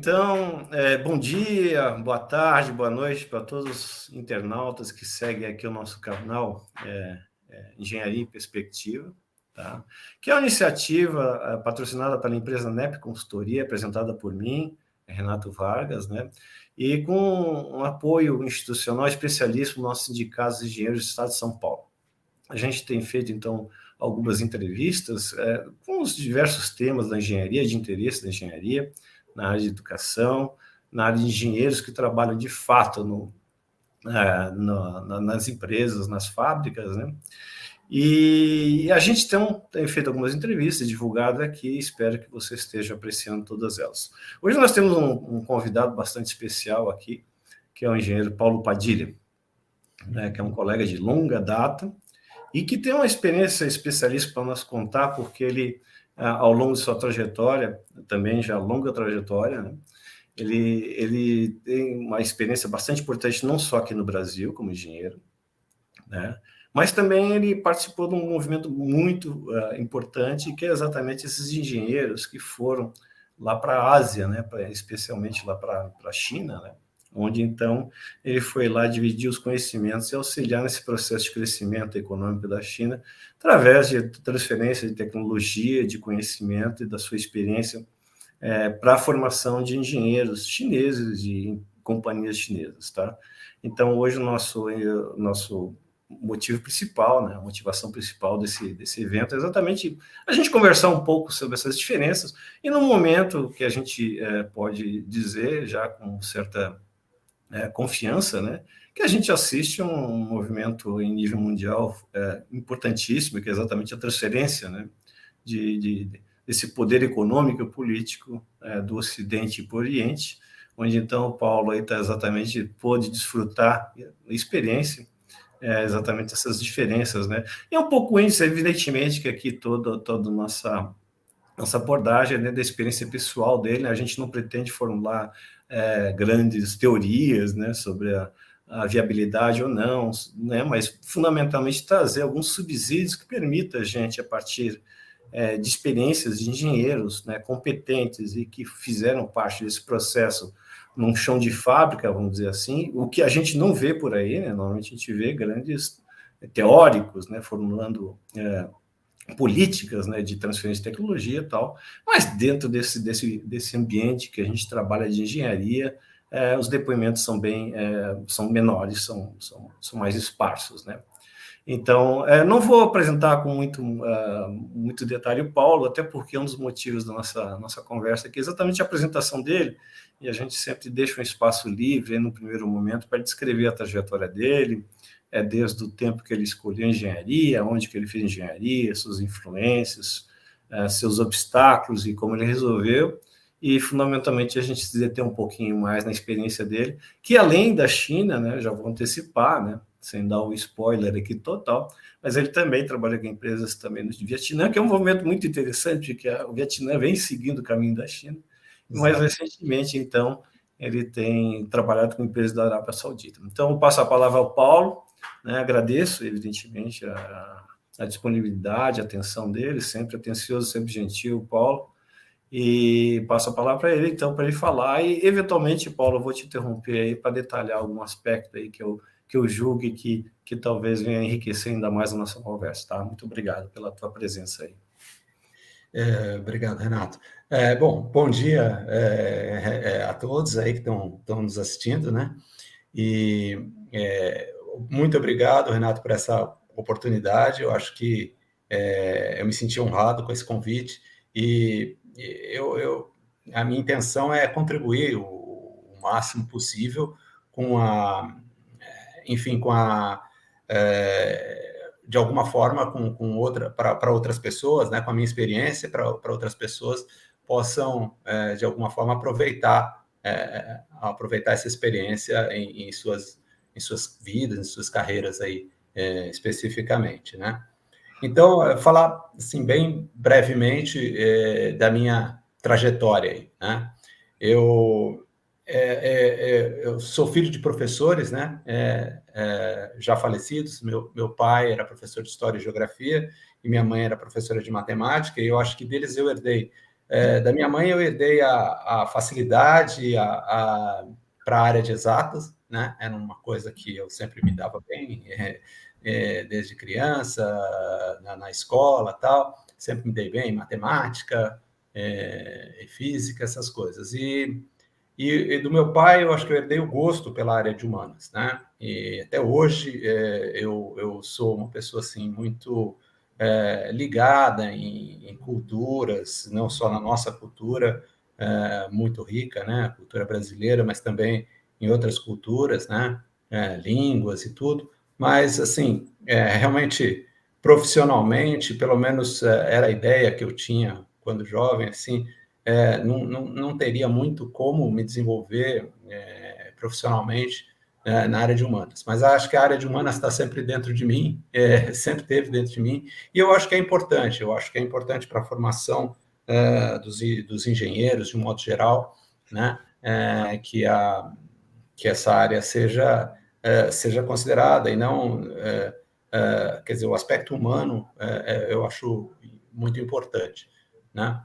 Então, bom dia, boa tarde, boa noite para todos os internautas que seguem aqui o nosso canal Engenharia em Perspectiva, tá? Que é uma iniciativa patrocinada pela empresa NEP Consultoria, apresentada por mim, Renato Vargas, né? E com um apoio institucional especialista no nosso sindicato de engenheiros do Estado de São Paulo. A gente tem feito, então, algumas entrevistas com os diversos temas da engenharia, de interesse da engenharia, na área de educação, na área de engenheiros que trabalham de fato nas empresas, nas fábricas, né? E a gente tem feito algumas entrevistas divulgadas aqui, espero que você esteja apreciando todas elas. Hoje nós temos um convidado bastante especial aqui, que é o engenheiro Paulo Padilha, né, que é um colega de longa data, e que tem uma experiência especialista para nos contar, porque ele, ao longo de sua trajetória, também já longa trajetória, né, ele tem uma experiência bastante importante, não só aqui no Brasil, como engenheiro, né, mas também ele participou de um movimento muito importante, que é exatamente esses engenheiros que foram lá para a Ásia, né, especialmente lá para a China, né, onde, então, ele foi lá dividir os conhecimentos e auxiliar nesse processo de crescimento econômico da China, através de transferência de tecnologia, de conhecimento e da sua experiência para a formação de engenheiros chineses e companhias chinesas, tá? Então, hoje, o nosso motivo principal, né, a motivação principal desse evento é exatamente a gente conversar um pouco sobre essas diferenças e num momento que a gente pode dizer, já com certa confiança, né, que a gente assiste um movimento em nível mundial importantíssimo, que é exatamente a transferência, né, desse poder econômico e político do Ocidente para o Oriente, onde então o Paulo aí exatamente pôde desfrutar a experiência, exatamente essas diferenças, né? E é um pouco isso, evidentemente, que aqui toda nossa abordagem, né, da experiência pessoal dele, né? A gente não pretende formular grandes teorias, né, sobre a viabilidade ou não, né, mas fundamentalmente trazer alguns subsídios que permitam a gente, a partir de experiências de engenheiros, né, competentes e que fizeram parte desse processo num chão de fábrica, vamos dizer assim, o que a gente não vê por aí, né, normalmente a gente vê grandes teóricos, né, formulando políticas, né, de transferência de tecnologia e tal, mas dentro desse ambiente que a gente trabalha de engenharia, os depoimentos são menores, são mais esparsos, né? Então, não vou apresentar com muito detalhe o Paulo, até porque um dos motivos da nossa conversa aqui é exatamente a apresentação dele, e a gente sempre deixa um espaço livre, no primeiro momento, para descrever a trajetória dele, desde o tempo que ele escolheu engenharia, onde que ele fez engenharia, suas influências, seus obstáculos e como ele resolveu, e fundamentalmente a gente se deter um pouquinho mais na experiência dele, que além da China, né, já vou antecipar, né, sem dar um spoiler aqui total, mas ele também trabalha com empresas também no Vietnã, que é um movimento muito interessante, que o Vietnã vem seguindo o caminho da China, mas recentemente, então, ele tem trabalhado com empresas da Arábia Saudita. Então, eu passo a palavra ao Paulo, né, agradeço, evidentemente, a disponibilidade, a atenção dele, sempre atencioso, sempre gentil, Paulo, e passo a palavra para ele, então, para ele falar, e, eventualmente, Paulo, eu vou te interromper aí para detalhar algum aspecto aí que eu julgue que talvez venha enriquecer ainda mais a nossa conversa, tá? Muito obrigado pela tua presença aí. Obrigado, Renato. Bom dia a todos aí que estão nos assistindo, né? E muito obrigado, Renato, por essa oportunidade. Eu acho que eu me senti honrado com esse convite e a minha intenção é contribuir o máximo possível com enfim, de alguma forma para outras pessoas, né, com a minha experiência, para outras pessoas possam de alguma forma aproveitar essa experiência em suas vidas, em suas carreiras aí especificamente, né? Então, falar assim bem brevemente da minha trajetória aí, né? Eu sou filho de professores, né? Já falecidos. Meu pai era professor de História e Geografia e minha mãe era professora de Matemática, e eu acho que deles eu herdei Da minha mãe eu herdei a facilidade para a área de exatas, né? Era uma coisa que eu sempre me dava bem, desde criança, na escola, tal. Sempre me dei bem em matemática, e física, essas coisas. E do meu pai, eu acho que eu herdei o gosto pela área de humanas, né? E até hoje eu sou uma pessoa assim muito ligada em culturas, não só na nossa cultura muito rica, né? A cultura brasileira, mas também em outras culturas, né? Línguas e tudo. Mas assim, realmente profissionalmente, pelo menos era a ideia que eu tinha quando jovem, assim, não teria muito como me desenvolver profissionalmente na área de humanas. Mas acho que a área de humanas está sempre dentro de mim, sempre teve dentro de mim, e eu acho que é importante para a formação dos engenheiros, de um modo geral, né, que essa área seja considerada e não... quer dizer, o aspecto humano eu acho muito importante, né?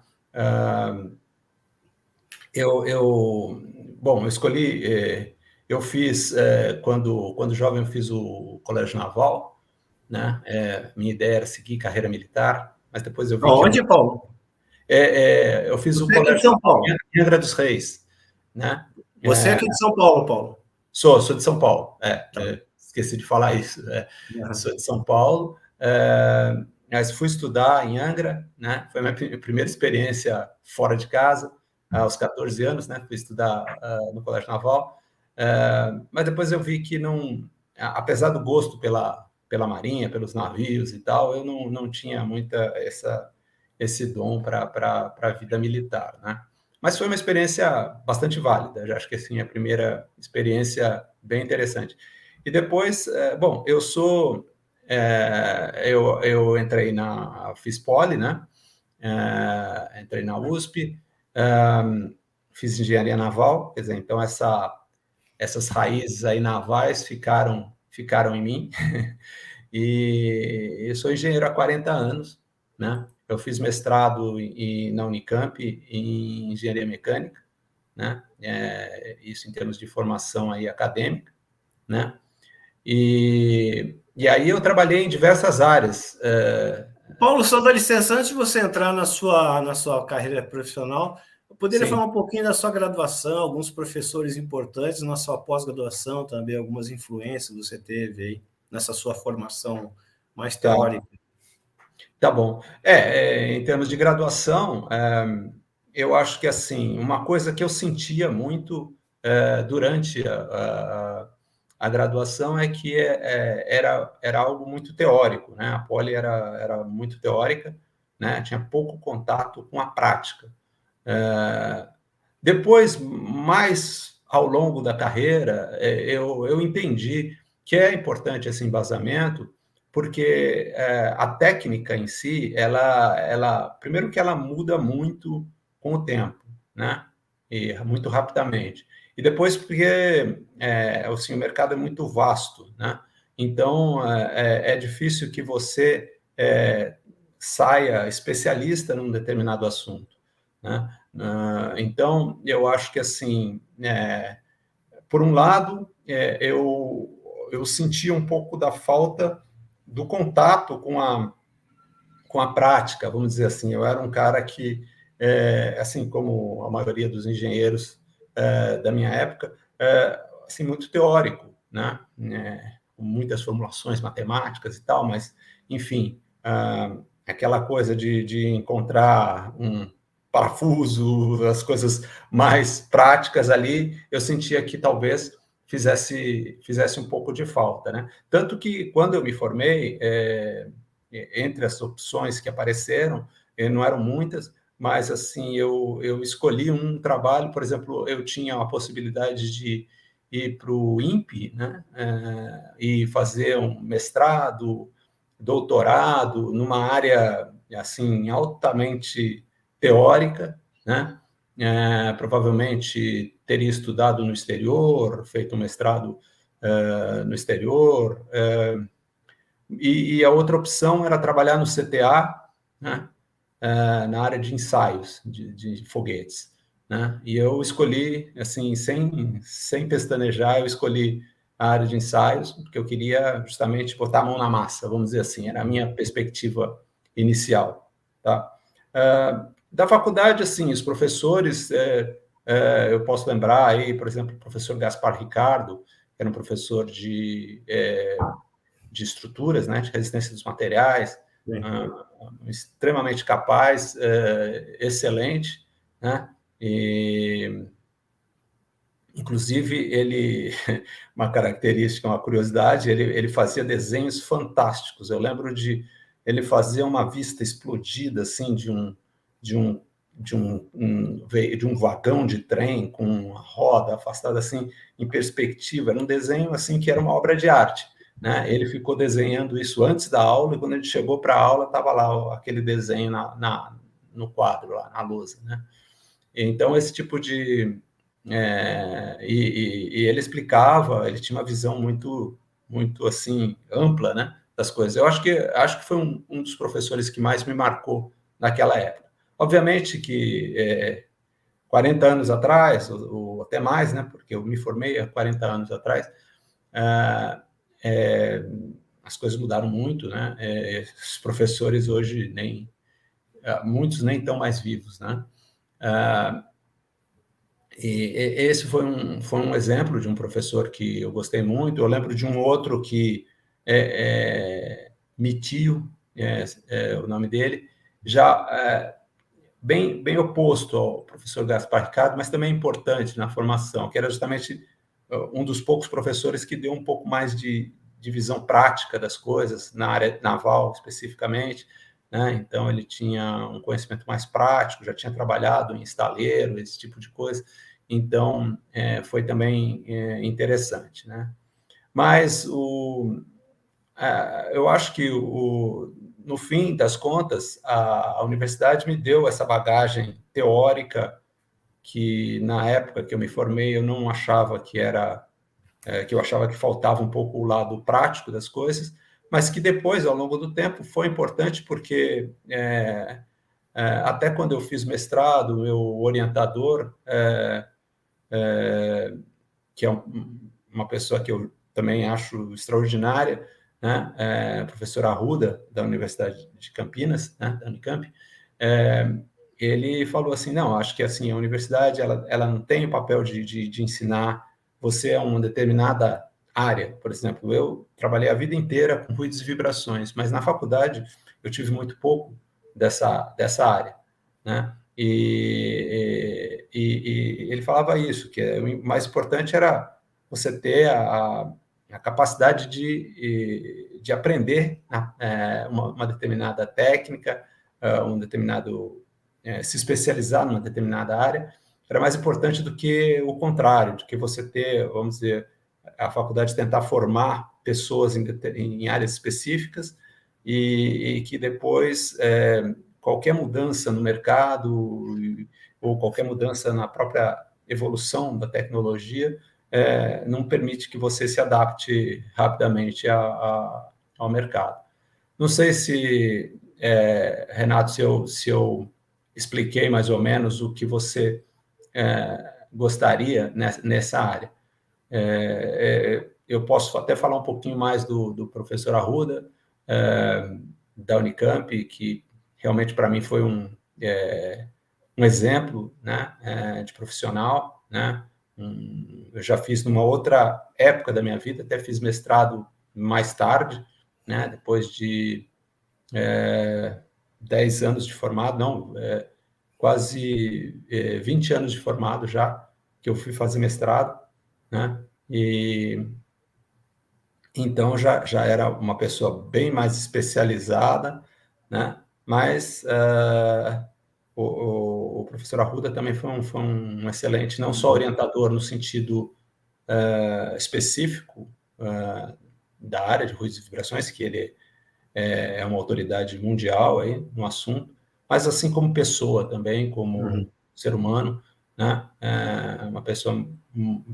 Bom, eu escolhi, eu fiz, quando jovem, eu fiz o Colégio Naval, né? Minha ideia era seguir carreira militar, mas depois eu vi que Onde, Paulo? eu fiz o Você é aqui de Colégio São Naval Paulo. em Angra dos Reis, né? Você é aqui de São Paulo, Paulo. Sou de São Paulo, Tá. esqueci de falar isso, Uhum. sou de São Paulo, mas fui estudar em Angra, né? Foi a minha primeira experiência fora de casa, aos 14 anos, né? Fui estudar no Colégio Naval, mas depois eu vi que não, apesar do gosto pela Marinha, pelos navios e tal, eu não tinha muita esse dom para a vida militar, né? Mas foi uma experiência bastante válida, já acho que assim, a primeira experiência bem interessante. E depois, bom, eu entrei fiz poli, né? Entrei na USP, fiz engenharia naval, quer dizer, então essas raízes aí navais ficaram em mim. E eu sou engenheiro há 40 anos, né? Eu fiz mestrado na Unicamp em engenharia mecânica, né? Isso em termos de formação aí acadêmica, né? E aí eu trabalhei em diversas áreas. Paulo, só dá licença, antes de você entrar na sua carreira profissional, eu poderia Sim, falar um pouquinho da sua graduação, alguns professores importantes na sua pós-graduação também, algumas influências que você teve aí nessa sua formação mais tá, teórica. tá bom. Em termos de graduação, eu acho que assim, uma coisa que eu sentia muito durante a graduação é que era algo muito teórico, né? A poli era muito teórica, né? Tinha pouco contato com a prática. Depois, mais ao longo da carreira, eu entendi que é importante esse embasamento, porque a técnica em si, primeiro que ela muda muito com o tempo, né? E muito rapidamente. E depois porque assim, o mercado é muito vasto, né? Então é difícil que você saia especialista num determinado assunto, né? Então, eu acho que, assim, por um lado, eu senti um pouco da falta do contato com a prática, vamos dizer assim. Eu era um cara que, assim como a maioria dos engenheiros da minha época, assim, muito teórico, né? Com muitas formulações matemáticas e tal, mas, enfim, aquela coisa de encontrar um parafuso, as coisas mais práticas ali, eu sentia que talvez fizesse um pouco de falta, né? Tanto que quando eu me formei, entre as opções que apareceram, não eram muitas, mas assim eu escolhi um trabalho, por exemplo, eu tinha a possibilidade de ir para o INPE, né, e fazer um mestrado, doutorado numa área assim altamente teórica, né? Provavelmente teria estudado no exterior, feito um mestrado no exterior, e a outra opção era trabalhar no CTA, né? na área de ensaios de foguetes, né? E eu escolhi, assim, sem pestanejar, eu escolhi a área de ensaios, porque eu queria justamente botar a mão na massa, vamos dizer assim, era a minha perspectiva inicial, tá? Da faculdade, assim, os professores, eu posso lembrar aí, por exemplo, o professor Gaspar Ricardo, que era um professor de estruturas, né, de resistência dos materiais, extremamente capaz, excelente, né? E, inclusive, ele, uma característica, uma curiosidade, ele fazia desenhos fantásticos. Eu lembro de ele fazer uma vista explodida, assim, de um vagão de trem com uma roda afastada, assim, em perspectiva. Era um desenho, assim, que era uma obra de arte, né? Ele ficou desenhando isso antes da aula, e quando ele chegou para a aula, estava lá aquele desenho no quadro, lá na lousa, né? Então, esse tipo de... e ele explicava, ele tinha uma visão muito, muito assim, ampla, né, das coisas. Eu acho que foi um dos professores que mais me marcou naquela época. Obviamente que 40 anos atrás, ou até mais, né, porque eu me formei há 40 anos atrás, as coisas mudaram muito, né? Os professores hoje muitos nem estão mais vivos, né? E esse foi um exemplo de um professor que eu gostei muito. Eu lembro de um outro que Mitio, o nome dele, já bem oposto ao professor Gaspar Ricardo, mas também importante na formação, que era justamente um dos poucos professores que deu um pouco mais de visão prática das coisas, na área naval especificamente, né? Então, ele tinha um conhecimento mais prático, já tinha trabalhado em estaleiro, esse tipo de coisa, então, foi também interessante, né? Mas eu acho que, no fim das contas, a universidade me deu essa bagagem teórica que, na época que eu me formei, eu não achava que era... que eu achava que faltava um pouco o lado prático das coisas, mas que depois, ao longo do tempo, foi importante porque, até quando eu fiz mestrado, meu orientador, que é uma pessoa que eu também acho extraordinária, né? A professora Arruda, da Universidade de Campinas, né? Da Unicamp, ele falou assim, não, acho que assim, a universidade ela não tem o papel de ensinar você a uma determinada área. Por exemplo, eu trabalhei a vida inteira com ruídos e vibrações, mas na faculdade eu tive muito pouco dessa área, né? E ele falava isso, que o mais importante era você ter a capacidade de aprender, né, uma determinada técnica, um determinado... se especializar numa determinada área, era mais importante do que o contrário, do que você ter, vamos dizer, a faculdade tentar formar pessoas em áreas específicas e que depois qualquer mudança no mercado ou qualquer mudança na própria evolução da tecnologia não permite que você se adapte rapidamente ao mercado. Não sei se, Renato, se eu expliquei mais ou menos o que você gostaria nessa área. Eu posso até falar um pouquinho mais do professor Arruda, da Unicamp, que realmente para mim foi um exemplo, né, de profissional, né? Eu já fiz numa outra época da minha vida, até fiz mestrado mais tarde, né, depois de 10 anos de formado, não, quase 20 anos de formado já, que eu fui fazer mestrado, né? E então já era uma pessoa bem mais especializada, né? Mas o professor Arruda também foi um excelente, não só orientador no sentido específico da área de ruídos e vibrações, que ele é uma autoridade mundial aí no assunto, mas assim como pessoa também, como ser humano, né? Uma pessoa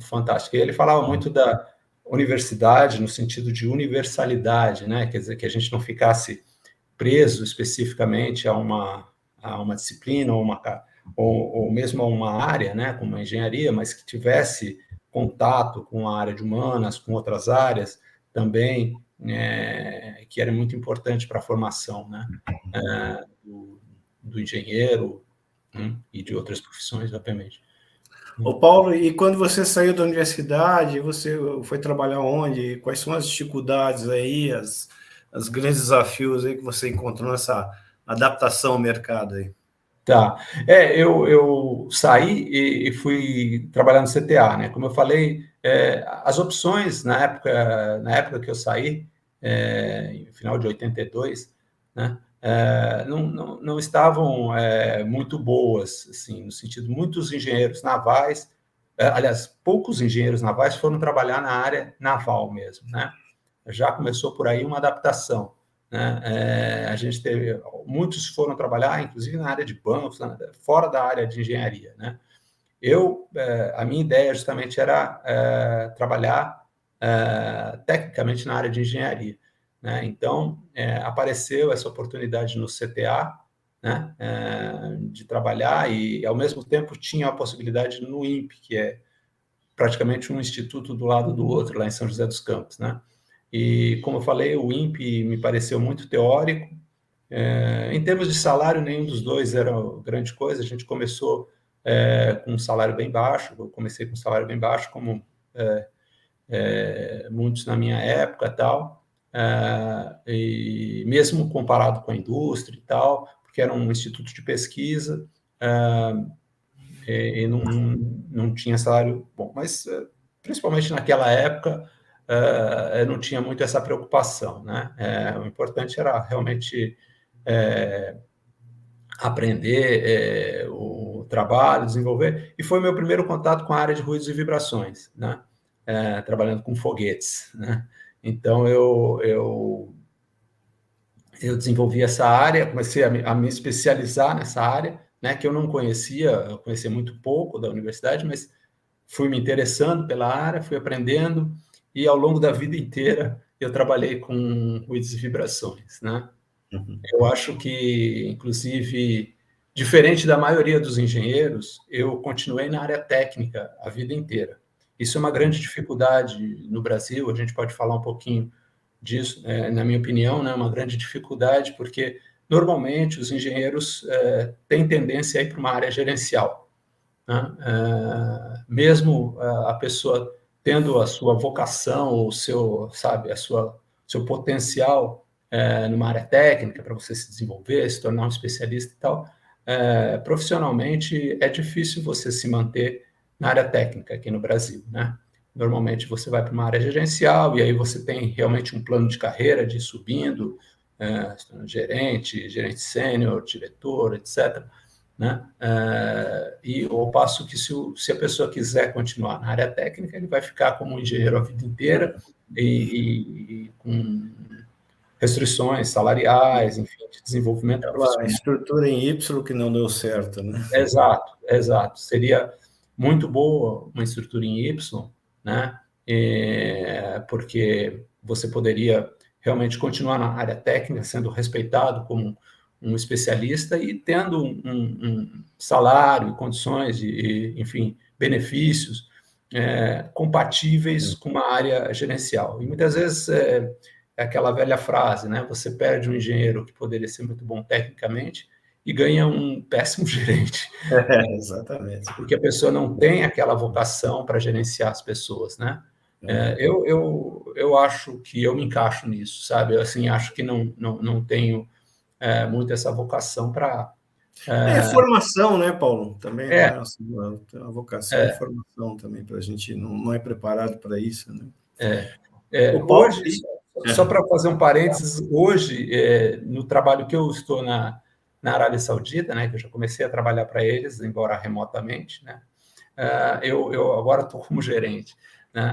fantástica. E ele falava muito da universidade no sentido de universalidade, né? Quer dizer, que a gente não ficasse preso especificamente a a uma disciplina ou mesmo a uma área, né, como a engenharia, mas que tivesse contato com a área de humanas, com outras áreas também, que era muito importante para a formação, né, do engenheiro, e de outras profissões, obviamente. Ô Paulo, e quando você saiu da universidade, você foi trabalhar onde? Quais são as dificuldades aí, os grandes desafios aí que você encontrou nessa adaptação ao mercado aí? Tá. Eu saí e fui trabalhar no CTA, né? Como eu falei, as opções na época que eu saí, no final de 82, né? Não estavam muito boas, assim, no sentido, muitos engenheiros navais, aliás, poucos engenheiros navais foram trabalhar na área naval mesmo, né? Já começou por aí uma adaptação, né? A gente teve, muitos foram trabalhar, inclusive na área de bancos, fora da área de engenharia, né? A minha ideia justamente era trabalhar tecnicamente na área de engenharia, né? Então, apareceu essa oportunidade no CTA, né? De trabalhar e, ao mesmo tempo, tinha a possibilidade no INPE, que é praticamente um instituto do lado do outro, lá em São José dos Campos, né? E, como eu falei, o INPE me pareceu muito teórico. Em termos de salário, nenhum dos dois era grande coisa. A gente começou com um salário bem baixo. Eu comecei com um salário bem baixo, como muitos na minha época, tal. E mesmo comparado com a indústria e tal, porque era um instituto de pesquisa, e não tinha salário bom. Mas, principalmente naquela época, não tinha muito essa preocupação, né? O importante era realmente aprender o trabalho, desenvolver, e foi meu primeiro contato com a área de ruídos e vibrações, né? Trabalhando com foguetes, né? Então, eu desenvolvi essa área, comecei a me especializar nessa área, né, que eu não conhecia, eu conhecia muito pouco da universidade, mas fui me interessando pela área, fui aprendendo, e ao longo da vida inteira eu trabalhei com ruídos e vibrações, né? Eu acho que, inclusive, diferente da maioria dos engenheiros, eu continuei na área técnica a vida inteira. Isso é uma grande dificuldade no Brasil, a gente pode falar um pouquinho disso, na minha opinião, né, uma grande dificuldade, porque normalmente os engenheiros têm tendência a ir para uma área gerencial, né? Mesmo a pessoa tendo a sua vocação, o seu, sabe, seu potencial numa área técnica para você se desenvolver, se tornar um especialista e tal, profissionalmente é difícil você se manter na área técnica aqui no Brasil, né? Normalmente você vai para uma área gerencial e aí você tem realmente um plano de carreira de ir subindo, gerente sênior, diretor, etc., né? E ao passo que se a pessoa quiser continuar na área técnica, ele vai ficar como engenheiro a vida inteira e com restrições salariais, enfim, de desenvolvimento Uma profissional. estrutura em Y que não deu certo, né? Exato. Seria muito boa uma estrutura em Y, né? Porque você poderia realmente continuar na área técnica, sendo respeitado como um especialista e tendo um salário e condições, enfim, benefícios compatíveis com uma área gerencial. E muitas vezes é aquela velha frase, né? Você perde um engenheiro que poderia ser muito bom tecnicamente e ganha um péssimo gerente. Exatamente. Porque a pessoa não tem aquela vocação para gerenciar as pessoas, né? Eu acho que eu me encaixo nisso, sabe? Eu, assim, acho que não tenho muito essa vocação para... Formação, né, Paulo? Também não é É, assim, a vocação é formação também, para a gente não é preparado para isso, né? O Paulo... hoje, só para fazer um parênteses, hoje, no trabalho que eu estou na Arábia Saudita, né, que eu já comecei a trabalhar para eles, embora remotamente, né, eu agora estou como gerente, né,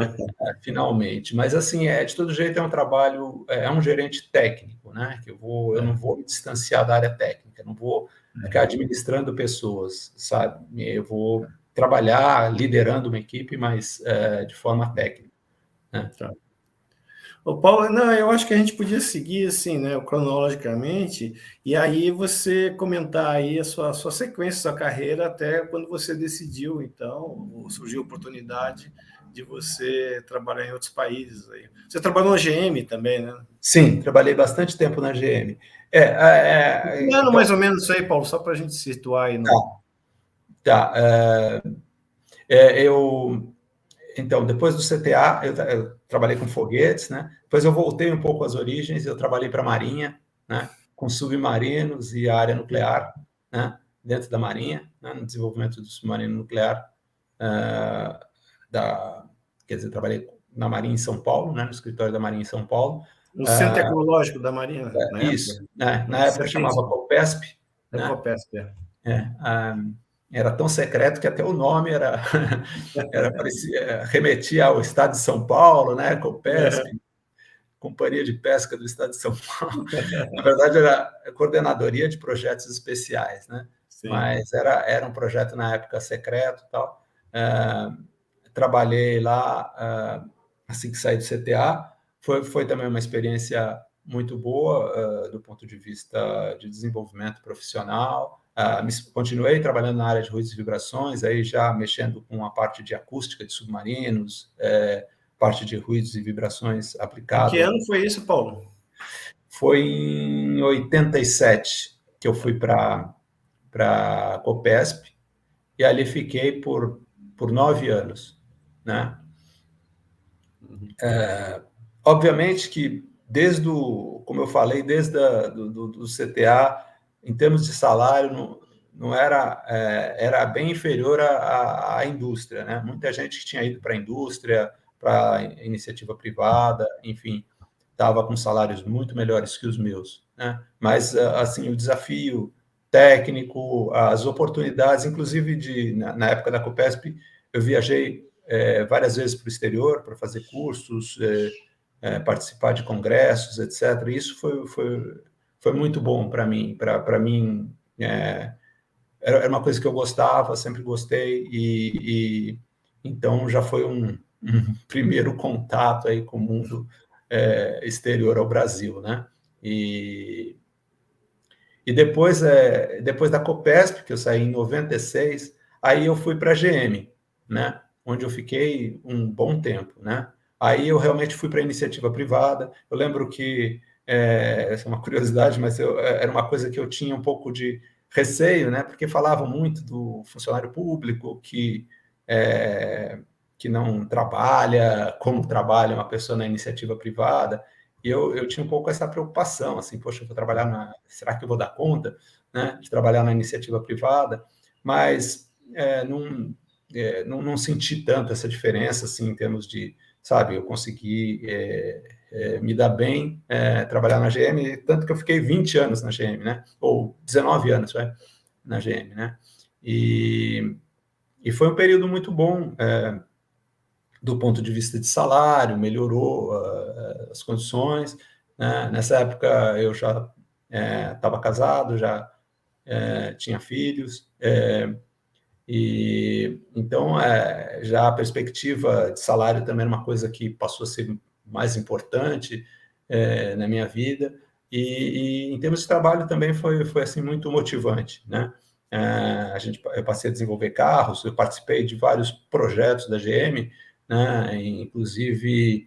finalmente. Mas, assim, de todo jeito, é um trabalho, é um gerente técnico, né, que eu não vou me distanciar da área técnica, não vou ficar administrando pessoas, sabe? Eu vou trabalhar liderando uma equipe, mas de forma técnica, né? Tá. Ô, Paulo, não, eu acho que a gente podia seguir assim, né, cronologicamente, e aí você comentar aí a sua sequência, sua carreira, até quando você decidiu, então, ou surgiu a oportunidade de você trabalhar em outros países aí. Você trabalhou na GM também, né? Sim, trabalhei bastante tempo na GM. Que ano Então, mais ou menos isso aí, Paulo, só para a gente se situar aí tá, no. tá. Eu Então, depois do CTA, eu trabalhei com foguetes, né? Depois eu voltei um pouco às origens, eu trabalhei para a Marinha, né? Com submarinos e a área nuclear, né? Dentro da Marinha, né? No desenvolvimento do submarino nuclear, uh, da, quer dizer, trabalhei na Marinha em São Paulo, né? No escritório da Marinha em São Paulo. No Centro Tecnológico da Marinha, na Isso, época? né? Na época chamava CEPESP, COPESP, é né? COPESP, é. É, era tão secreto que até o nome remetia ao estado de São Paulo, né? Copesp, Companhia de Pesca do Estado de São Paulo. Na verdade, era a Coordenadoria de Projetos Especiais, né? Sim. Mas era um projeto na época secreto e tal. Trabalhei lá assim que saí do CTA. Foi também uma experiência muito boa do ponto de vista de desenvolvimento profissional. Continuei trabalhando na área de ruídos e vibrações, aí já mexendo com a parte de acústica de submarinos, parte de ruídos e vibrações Em que aplicado. ano foi isso, Paulo? Foi em 87 que eu fui para a Copesp e ali fiquei por 9 anos, né? Obviamente que como eu falei, do CTA, em termos de salário, não era, era bem inferior à indústria, né? Muita gente que tinha ido para a indústria, para a iniciativa privada, enfim, estava com salários muito melhores que os meus, né? Mas, assim, o desafio técnico, as oportunidades, inclusive na época da Copesp, eu viajei várias vezes para o exterior para fazer cursos, participar de congressos, etc. Isso foi muito bom para mim. Para mim, era uma coisa que eu gostava, sempre gostei, e então já foi um primeiro contato aí com o mundo exterior ao Brasil, né? E, e depois da Copesp, que eu saí em 96, aí eu fui para a GM, né? Onde eu fiquei um bom tempo, né? Aí eu realmente fui para a iniciativa privada. Eu lembro que, essa é uma curiosidade, mas era uma coisa que eu tinha um pouco de receio, né? Porque falavam muito do funcionário público que não trabalha como trabalha uma pessoa na iniciativa privada. E eu tinha um pouco essa preocupação, assim, poxa, eu vou trabalhar será que eu vou dar conta, né, de trabalhar na iniciativa privada? Mas não senti tanto essa diferença, assim, em termos de, sabe, eu consegui me dar bem, trabalhar na GM, tanto que eu fiquei 20 anos na GM, né, ou 19 anos, na GM, né, e foi um período muito bom, do ponto de vista de salário, melhorou as condições, né? Nessa época eu já estava casado, já tinha filhos, e então já a perspectiva de salário também era uma coisa que passou a ser mais importante na minha vida, e em termos de trabalho também foi assim muito motivante, né? Eu passei a desenvolver carros, eu participei de vários projetos da GM, né? Inclusive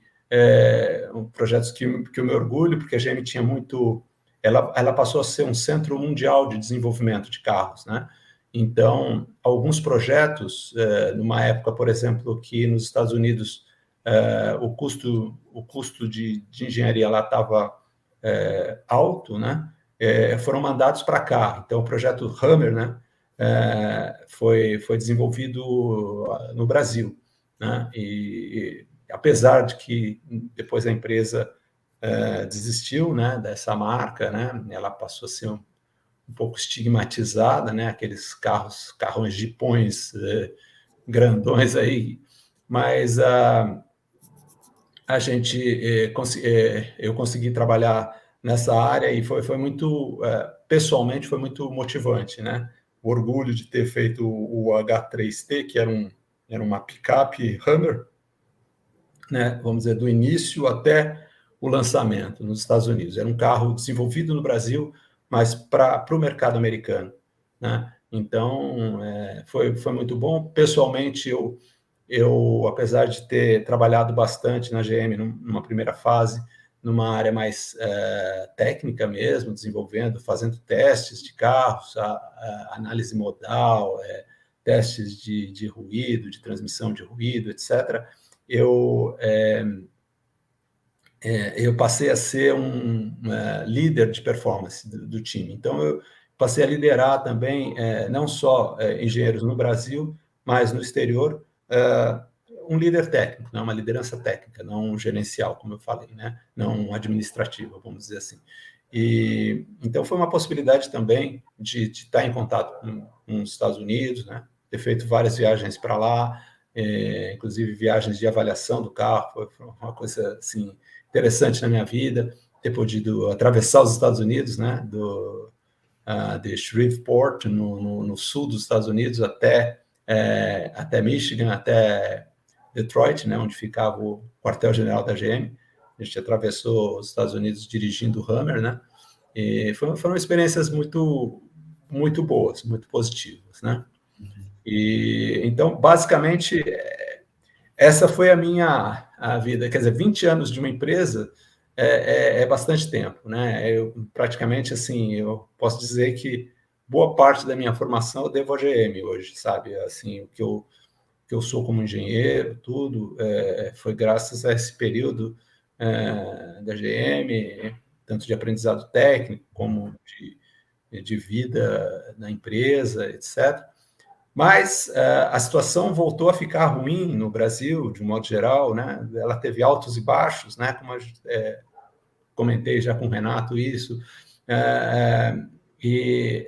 projetos que eu me orgulho, porque a GM tinha muito, ela passou a ser um centro mundial de desenvolvimento de carros, né? Então, alguns projetos, numa época, por exemplo, que nos Estados Unidos o custo de engenharia lá estava alto, né? Foram mandados para cá. Então, o projeto Hammer, né? Foi desenvolvido no Brasil, né? E apesar de que depois a empresa desistiu, né? Dessa marca, né? Ela passou a ser um pouco estigmatizada, né? Aqueles carrões jipões grandões aí, mas a gente eu consegui trabalhar nessa área e foi muito pessoalmente foi muito motivante, né? O orgulho de ter feito o H3T, que era uma picape Hummer, né? Vamos dizer, do início até o lançamento nos Estados Unidos. Era um carro desenvolvido no Brasil, mas para o mercado americano, né? Então, foi muito bom. Pessoalmente, apesar de ter trabalhado bastante na GM numa primeira fase, numa área mais técnica mesmo, desenvolvendo, fazendo testes de carros, análise modal, testes de ruído, de transmissão de ruído, etc. Eu passei a ser um líder de performance do time. Então, eu passei a liderar também, não só engenheiros no Brasil, mas no exterior, um líder técnico, né? Uma liderança técnica, não gerencial, como eu falei, né? Não administrativa, vamos dizer assim. E então foi uma possibilidade também de estar em contato com os Estados Unidos, né? Ter feito várias viagens para lá, inclusive viagens de avaliação do carro, foi uma coisa assim interessante na minha vida, ter podido atravessar os Estados Unidos, né? De Shreveport, no sul dos Estados Unidos, até Michigan, até Detroit, né, onde ficava o quartel-general da GM. A gente atravessou os Estados Unidos dirigindo o Hummer, né? E foram experiências muito, muito boas, muito positivas, né? E então, basicamente, essa foi a vida. Quer dizer, 20 anos de uma empresa é bastante tempo, né? Eu praticamente, assim, eu posso dizer que boa parte da minha formação eu devo à GM hoje, sabe? Assim, o que eu sou como engenheiro, tudo, foi graças a esse período da GM, tanto de aprendizado técnico como de vida na empresa, etc. Mas a situação voltou a ficar ruim no Brasil, de um modo geral, né? Ela teve altos e baixos, né? Como comentei já com o Renato isso, e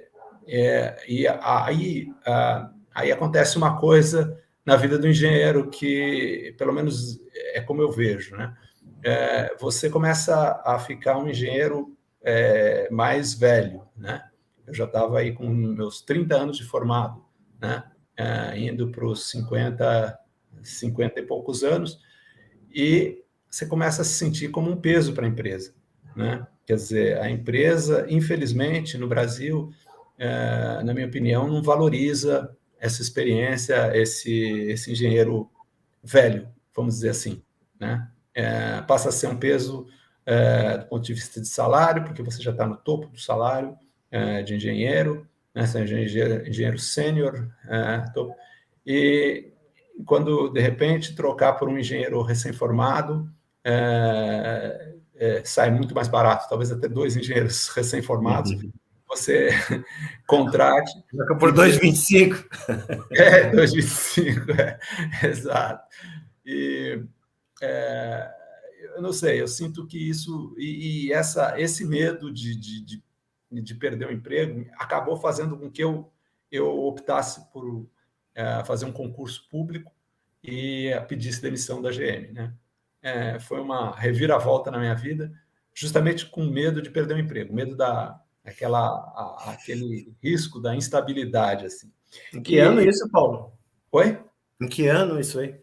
aí acontece uma coisa na vida do engenheiro que, pelo menos, é como eu vejo, né? Você começa a ficar um engenheiro mais velho, né? Eu já estava aí com meus 30 anos de formado, né? Indo para os 50 e poucos anos, e você começa a se sentir como um peso para a empresa, né? Quer dizer, a empresa, infelizmente, no Brasil, na minha opinião, não valoriza essa experiência, esse engenheiro velho, vamos dizer assim, né? Passa a ser um peso do ponto de vista de salário, porque você já está no topo do salário de engenheiro, né? Você é engenheiro sênior, e quando, de repente, trocar por um engenheiro recém-formado, sai muito mais barato, talvez até dois engenheiros recém-formados, você contrate. Fica por 2,25. 2,25, exato. E eu não sei, eu sinto que isso esse medo de perder o emprego acabou fazendo com que eu optasse por fazer um concurso público e pedisse demissão da GM, né? Foi uma reviravolta na minha vida, justamente com medo de perder o emprego, medo aquele risco da instabilidade, assim. Em que ano isso, Paulo? Oi? Em que ano isso aí?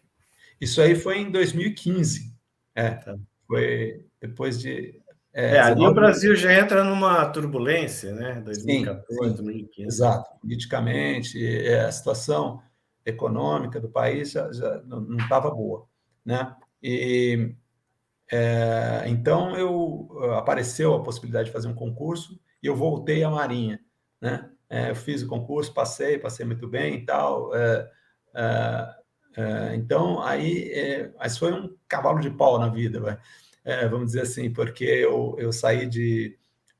Isso aí foi em 2015. Tá. Foi depois de. Ali o Brasil já entra numa turbulência, né? 2014, sim, 2015. Exato. Politicamente, a situação econômica do país já não estava boa, né? E então apareceu a possibilidade de fazer um concurso e eu voltei à Marinha, né? Eu fiz o concurso, passei muito bem e tal. Então mas foi um cavalo de pau na vida, vamos dizer assim, porque eu saí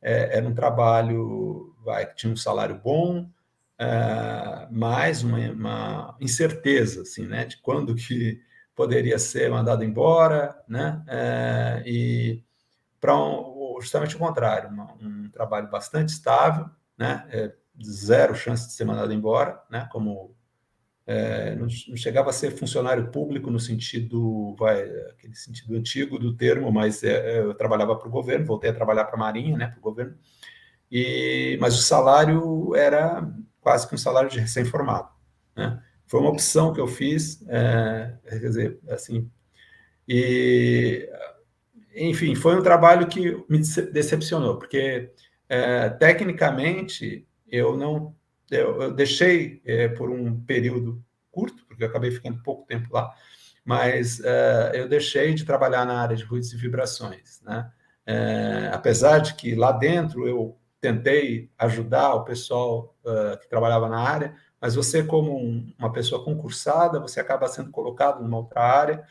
era um trabalho que tinha um salário bom, mais uma incerteza, assim, né, de quando que poderia ser mandado embora, né, e para justamente o contrário, um trabalho bastante estável, né, zero chance de ser mandado embora, né, como não chegava a ser funcionário público no sentido, aquele sentido antigo do termo, mas eu trabalhava para o governo, voltei a trabalhar para a Marinha, né, para o governo, mas o salário era quase que um salário de recém-formado, né? Foi uma opção que eu fiz, quer dizer, assim, enfim, foi um trabalho que me decepcionou, porque tecnicamente eu deixei por um período curto, porque eu acabei ficando pouco tempo lá, mas eu deixei de trabalhar na área de ruídos e vibrações, né? Apesar de que lá dentro eu tentei ajudar o pessoal que trabalhava na área, mas você, como uma pessoa concursada, você acaba sendo colocado numa outra área.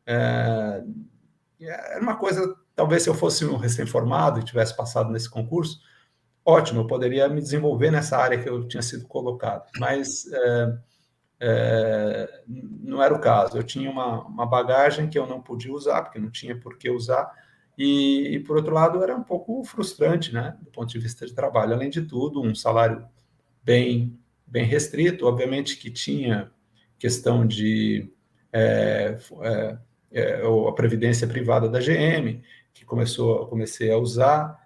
Era uma coisa, talvez se eu fosse um recém-formado e tivesse passado nesse concurso, ótimo, eu poderia me desenvolver nessa área que eu tinha sido colocado, mas não era o caso. Eu tinha uma bagagem que eu não podia usar, porque não tinha por que usar, e, por outro lado, era um pouco frustrante, né, do ponto de vista de trabalho. Além de tudo, um salário bem restrito, obviamente que tinha questão de a previdência privada da GM, que comecei a usar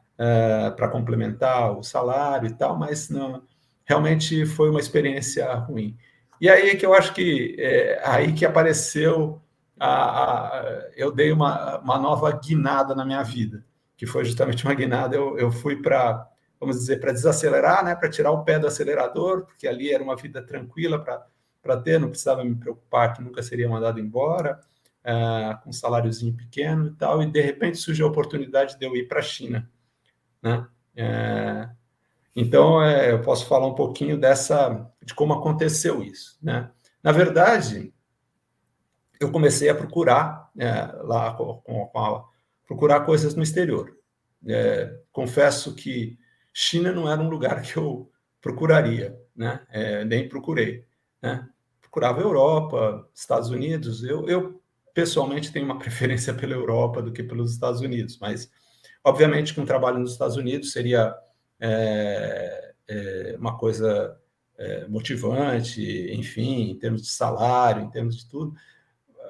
para complementar o salário e tal, mas não, realmente foi uma experiência ruim. E aí é que eu acho que aí que apareceu eu dei uma nova guinada na minha vida, que foi justamente uma guinada. Eu fui para, vamos dizer, para desacelerar, né, para tirar o pé do acelerador, porque ali era uma vida tranquila para ter, não precisava me preocupar que nunca seria mandado embora, com um saláriozinho pequeno e tal, e de repente surgiu a oportunidade de eu ir para a China, né? Então, eu posso falar um pouquinho de como aconteceu isso, né? Na verdade, eu comecei a procurar lá, procurar coisas no exterior. Confesso que China não era um lugar que eu procuraria, né? Nem procurei, né? Procurava Europa, Estados Unidos. Eu pessoalmente tenho uma preferência pela Europa do que pelos Estados Unidos, mas obviamente que um trabalho nos Estados Unidos seria uma coisa motivante, enfim, em termos de salário, em termos de tudo.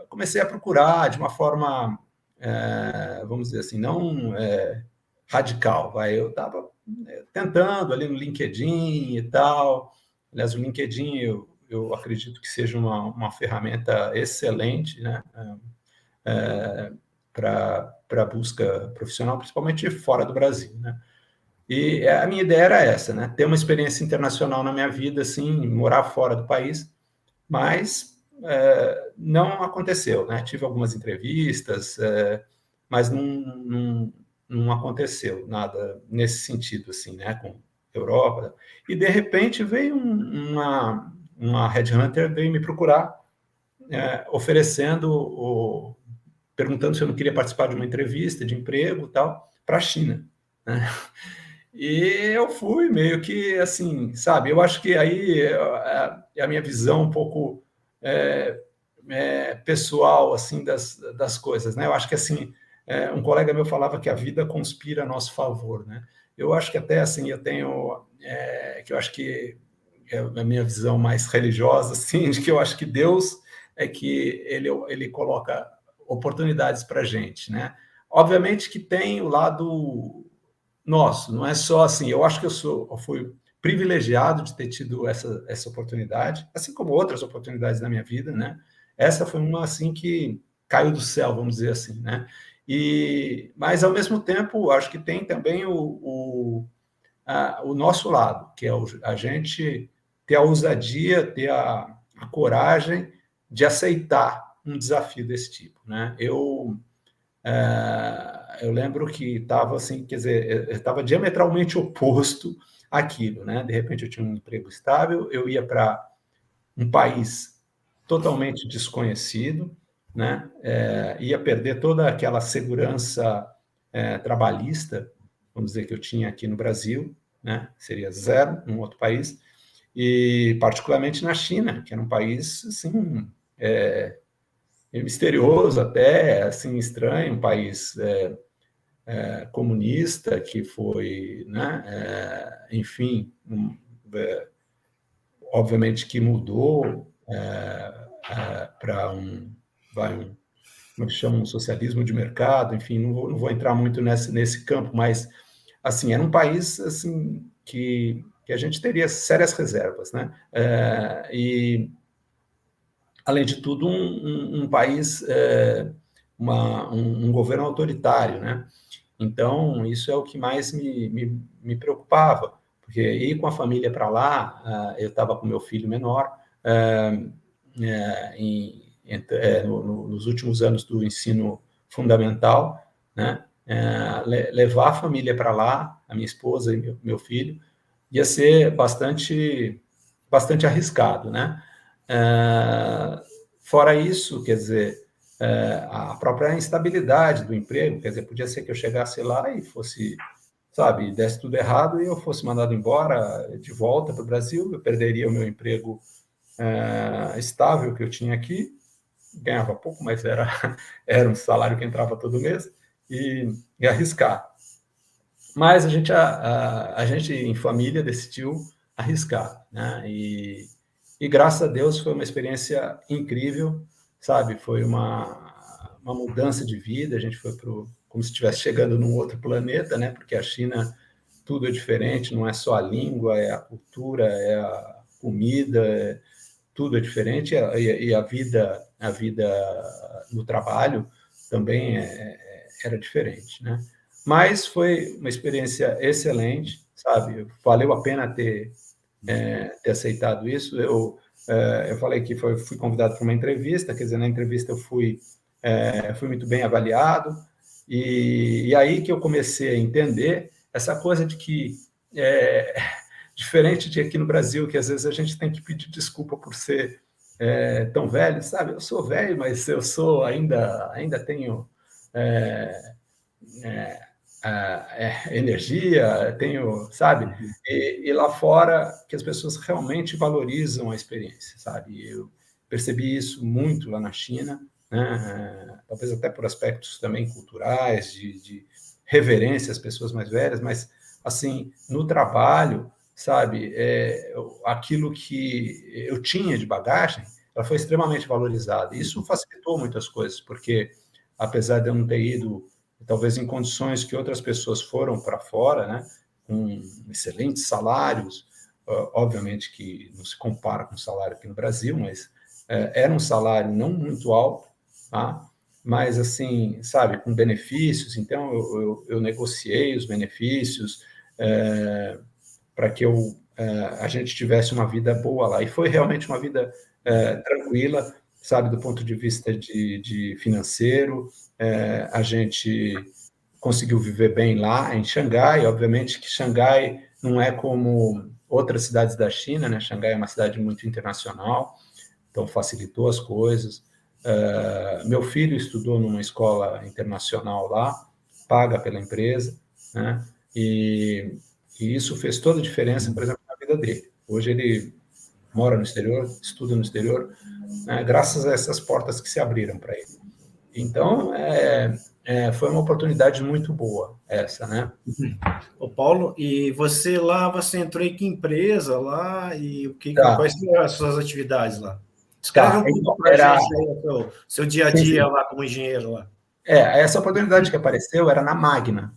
Comecei a procurar de uma forma, vamos dizer assim, não radical. Eu estava tentando ali no LinkedIn e tal. Aliás, o LinkedIn eu acredito que seja uma ferramenta excelente, né, para busca profissional, principalmente fora do Brasil, né? E a minha ideia era essa, né? Ter uma experiência internacional na minha vida, assim, morar fora do país, mas não aconteceu, né? Tive algumas entrevistas, mas não aconteceu nada nesse sentido, assim, né? Com Europa. E, de repente, veio uma headhunter, veio me procurar, perguntando se eu não queria participar de uma entrevista de emprego e tal, para a China, né? E eu fui meio que assim, sabe? Eu acho que aí é a minha visão um pouco pessoal assim das coisas, né? Eu acho que assim, um colega meu falava que a vida conspira a nosso favor, né? Eu acho que até assim eu tenho que eu acho que é a minha visão mais religiosa, assim, de que eu acho que Deus é que ele coloca oportunidades para a gente, né? Obviamente que tem o lado nosso, não é só assim. Eu acho que eu fui privilegiado de ter tido essa oportunidade, assim como outras oportunidades na minha vida, né? Essa foi uma assim que caiu do céu, vamos dizer assim, né? Mas ao mesmo tempo, acho que tem também o nosso lado, que é a gente ter a ousadia, ter a coragem de aceitar um desafio desse tipo, né? Eu lembro que estava assim, quer dizer, estava diametralmente oposto àquilo, né? De repente eu tinha um emprego estável, eu ia para um país totalmente desconhecido, né? Ia perder toda aquela segurança trabalhista, vamos dizer, que eu tinha aqui no Brasil, né? Seria zero num outro país, e particularmente na China, que era um país assim misterioso até, assim estranho, um país comunista que foi, né, enfim, obviamente que mudou para como é que chama, um socialismo de mercado, enfim, não vou entrar muito nesse campo, mas assim era um país assim que a gente teria sérias reservas, né? E além de tudo um país um governo autoritário, né? Então, isso é o que mais me preocupava, porque ir com a família para lá, eu estava com meu filho menor, nos últimos anos do ensino fundamental, né? Levar a família para lá, a minha esposa e meu filho, ia ser bastante arriscado, né? Fora isso, quer dizer, a própria instabilidade do emprego, quer dizer, podia ser que eu chegasse lá e fosse, sabe, desse tudo errado e eu fosse mandado embora de volta para o Brasil, eu perderia o meu emprego estável que eu tinha aqui, ganhava pouco, mas era um salário que entrava todo mês, e arriscar. Mas a gente em família decidiu arriscar, né? E graças a Deus foi uma experiência incrível, sabe? Foi uma mudança de vida, a gente foi como se estivesse chegando num outro planeta, né? Porque a China, tudo é diferente, não é só a língua, é a cultura, é a comida, tudo é diferente, e a vida no trabalho também era diferente, né? Mas foi uma experiência excelente, sabe? Valeu a pena ter aceitado isso. Eu falei que fui convidado para uma entrevista, quer dizer, na entrevista eu fui muito bem avaliado, e aí que eu comecei a entender essa coisa de que, diferente de aqui no Brasil, que às vezes a gente tem que pedir desculpa por ser tão velho, sabe? Eu sou velho, mas eu sou ainda tenho energia, tenho, sabe? E lá fora, que as pessoas realmente valorizam a experiência, sabe? Eu percebi isso muito lá na China, né? Talvez até por aspectos também culturais, de reverência às pessoas mais velhas, mas, assim, no trabalho, sabe? Aquilo que eu tinha de bagagem, ela foi extremamente valorizada. Isso facilitou muitas coisas, porque, apesar de eu não ter ido talvez em condições que outras pessoas foram para fora, né, com excelentes salários, obviamente que não se compara com o salário aqui no Brasil, mas era um salário não muito alto, tá? Mas assim, sabe, com benefícios, então eu negociei os benefícios para que a gente tivesse uma vida boa lá, e foi realmente uma vida tranquila, sabe, do ponto de vista de financeiro, a gente conseguiu viver bem lá em Xangai. Obviamente que Xangai não é como outras cidades da China, né? Xangai é uma cidade muito internacional, então facilitou as coisas. Meu filho estudou numa escola internacional lá, paga pela empresa, né? E isso fez toda a diferença, por exemplo, na vida dele. Hoje ele mora no exterior, estuda no exterior, né? Graças a essas portas que se abriram para ele. Então, foi uma oportunidade muito boa essa, né? Ô Paulo, e você lá, você entrou em que empresa lá e quais são as suas atividades lá? Descreve um pouco para a gente aí o seu dia a dia lá como engenheiro lá. Essa oportunidade que apareceu era na Magna,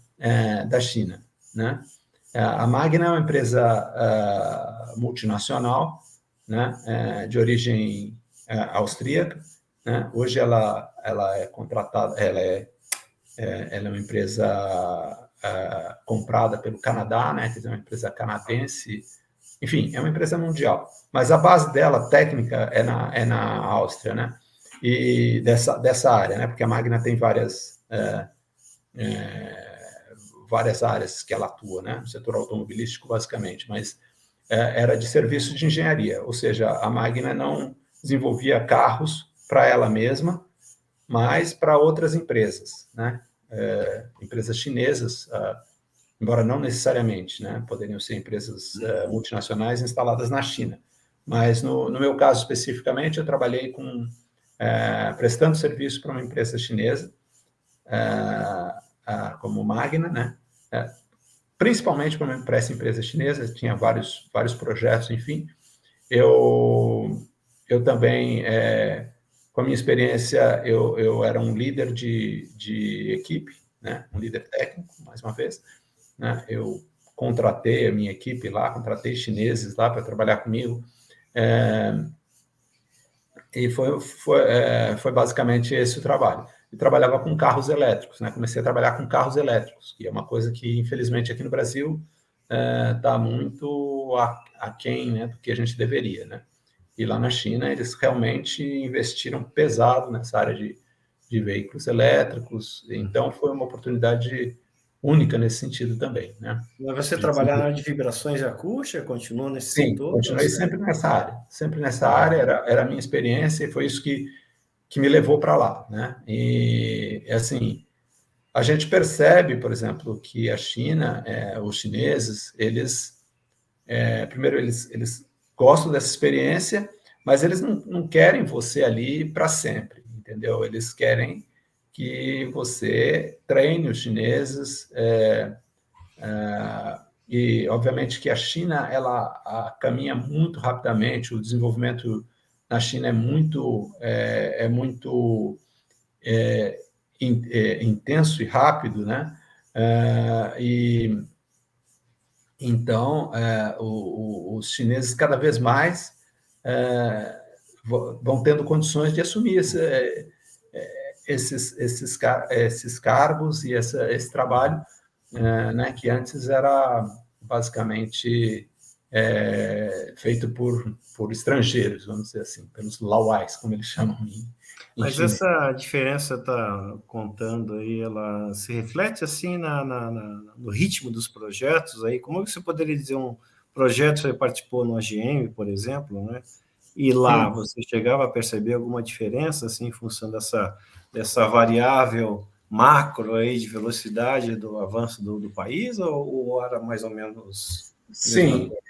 da China, né? A Magna é uma empresa multinacional, né? De origem austríaca, né? Hoje ela é contratada, ela é uma empresa comprada pelo Canadá, né? Quer dizer, uma empresa canadense, enfim, é uma empresa mundial. Mas a base dela, técnica, é na Áustria, né? E dessa área, né? Porque a Magna tem várias áreas que ela atua, né? No setor automobilístico, basicamente, mas era de serviço de engenharia, ou seja, a Magna não desenvolvia carros para ela mesma, mas para outras empresas, né? Empresas chinesas, embora não necessariamente, né? Poderiam ser empresas multinacionais instaladas na China. Mas, no meu caso especificamente, eu trabalhei prestando serviço para uma empresa chinesa, como Magna, né? Principalmente para essa empresa chinesa, tinha vários projetos, enfim. Eu também, com a minha experiência, eu era um líder de equipe, né? Um líder técnico, mais uma vez, né? Eu contratei a minha equipe lá, contratei chineses lá para trabalhar comigo, e foi basicamente esse o trabalho. e trabalhava com carros elétricos, né? Comecei a trabalhar com carros elétricos, que é uma coisa que, infelizmente, aqui no Brasil está muito aquém, né, do que a gente deveria, né? E lá na China, eles realmente investiram pesado nessa área de veículos elétricos, então foi uma oportunidade única nesse sentido também, né? Mas você trabalhar na área de vibrações e acústica, continuou nesse Sim, setor? continuei sempre nessa área, era a minha experiência e foi isso que me levou para lá, né? E, assim, a gente percebe, por exemplo, que a China, os chineses, eles, primeiro, eles gostam dessa experiência, mas eles não querem você ali para sempre, entendeu? Eles querem que você treine os chineses, e obviamente que a China ela caminha muito rapidamente, o desenvolvimento na China é muito intenso e rápido, né? E então os chineses cada vez mais vão tendo condições de assumir esses cargos e esse trabalho, né, que antes era basicamente feito por estrangeiros, vamos dizer assim, pelos lauais, como eles chamam em Mas chinês. essa diferença está contando aí, ela se reflete assim no ritmo dos projetos aí? Como você poderia dizer um projeto, você participou no AGM, por exemplo, né? E lá Sim, você chegava a perceber alguma diferença assim em função dessa variável macro aí de velocidade do avanço do país, ou era mais ou menos a mesma sim. coisa?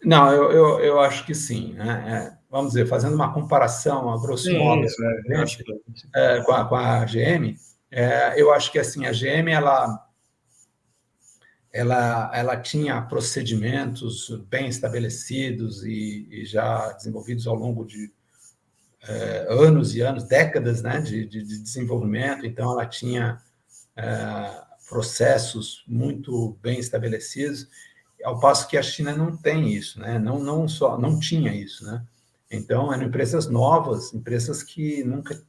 Não, eu acho que sim, né? Vamos dizer, fazendo uma comparação, a grosso Sim, modo, isso com eu acho que a GM, eu acho que assim a GM ela tinha procedimentos bem estabelecidos e já desenvolvidos ao longo de anos e anos, décadas, né, de desenvolvimento. Então, ela tinha processos muito bem estabelecidos, ao passo que a China não tem isso, né? Não tinha isso, né? Então, eram empresas novas, empresas que nunca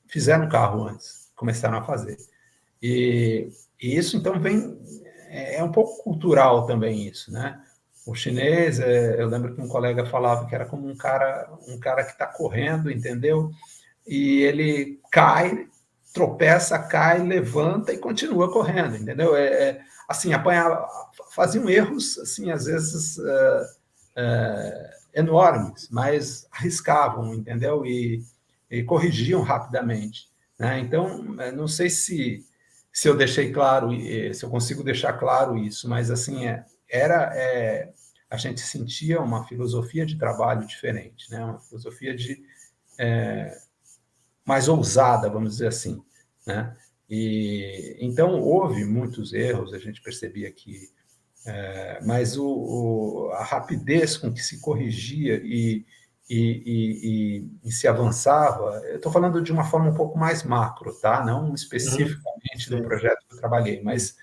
fizeram carro antes, começaram a fazer. E isso, então, é um pouco cultural também isso, né? O chinês, eu lembro que um colega falava que era como um cara que está correndo, entendeu? E ele cai, tropeça, cai, levanta e continua correndo, entendeu? Assim, faziam erros, assim, às vezes enormes, mas arriscavam, entendeu? E corrigiam rapidamente, né? Então, não sei se eu deixei claro, se eu consigo deixar claro isso, mas assim, a gente sentia uma filosofia de trabalho diferente, né? Uma filosofia mais ousada, vamos dizer assim, né? E então houve muitos erros, a gente percebia que, mas a rapidez com que se corrigia e se avançava, eu estou falando de uma forma um pouco mais macro, tá? Não uhum, especificamente no sim. projeto que eu trabalhei, mas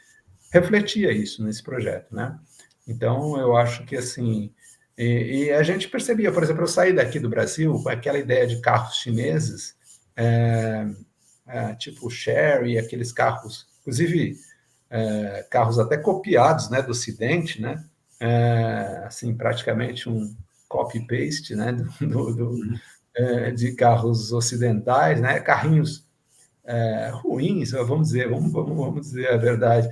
refletia isso nesse projeto, né? Então eu acho que assim e a gente percebia, por exemplo, eu saí daqui do Brasil com aquela ideia de carros chineses, é, tipo Sherry, aqueles carros, inclusive carros até copiados, né, do Ocidente, né, assim, praticamente um copy-paste, né, Uhum. de carros ocidentais, né, carrinhos ruins, vamos dizer a verdade,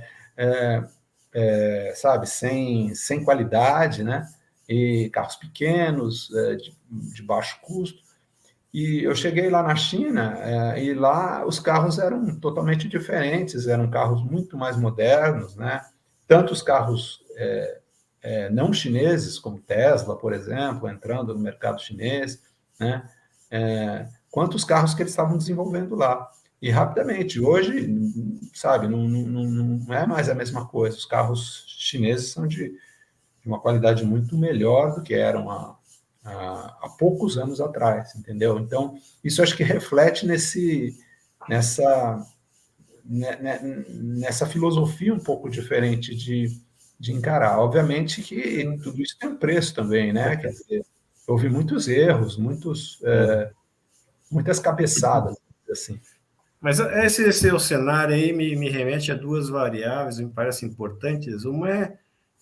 sabe, sem qualidade, né, e carros pequenos, de baixo custo. E eu cheguei lá na China e lá os carros eram totalmente diferentes, eram carros muito mais modernos, né? Tanto os carros não chineses, como Tesla, por exemplo, entrando no mercado chinês, né? Quanto os carros que eles estavam desenvolvendo lá. E rapidamente, hoje, sabe, não é mais a mesma coisa. Os carros chineses são de uma qualidade muito melhor do que eram há poucos anos atrás, entendeu? Então, isso acho que reflete nessa, nessa filosofia um pouco diferente de encarar. Obviamente que tudo isso tem um preço também, né? Quer dizer, houve muitos erros, muitas cabeçadas, assim. Mas esse seu cenário aí me remete a duas variáveis, me parecem importantes. Uma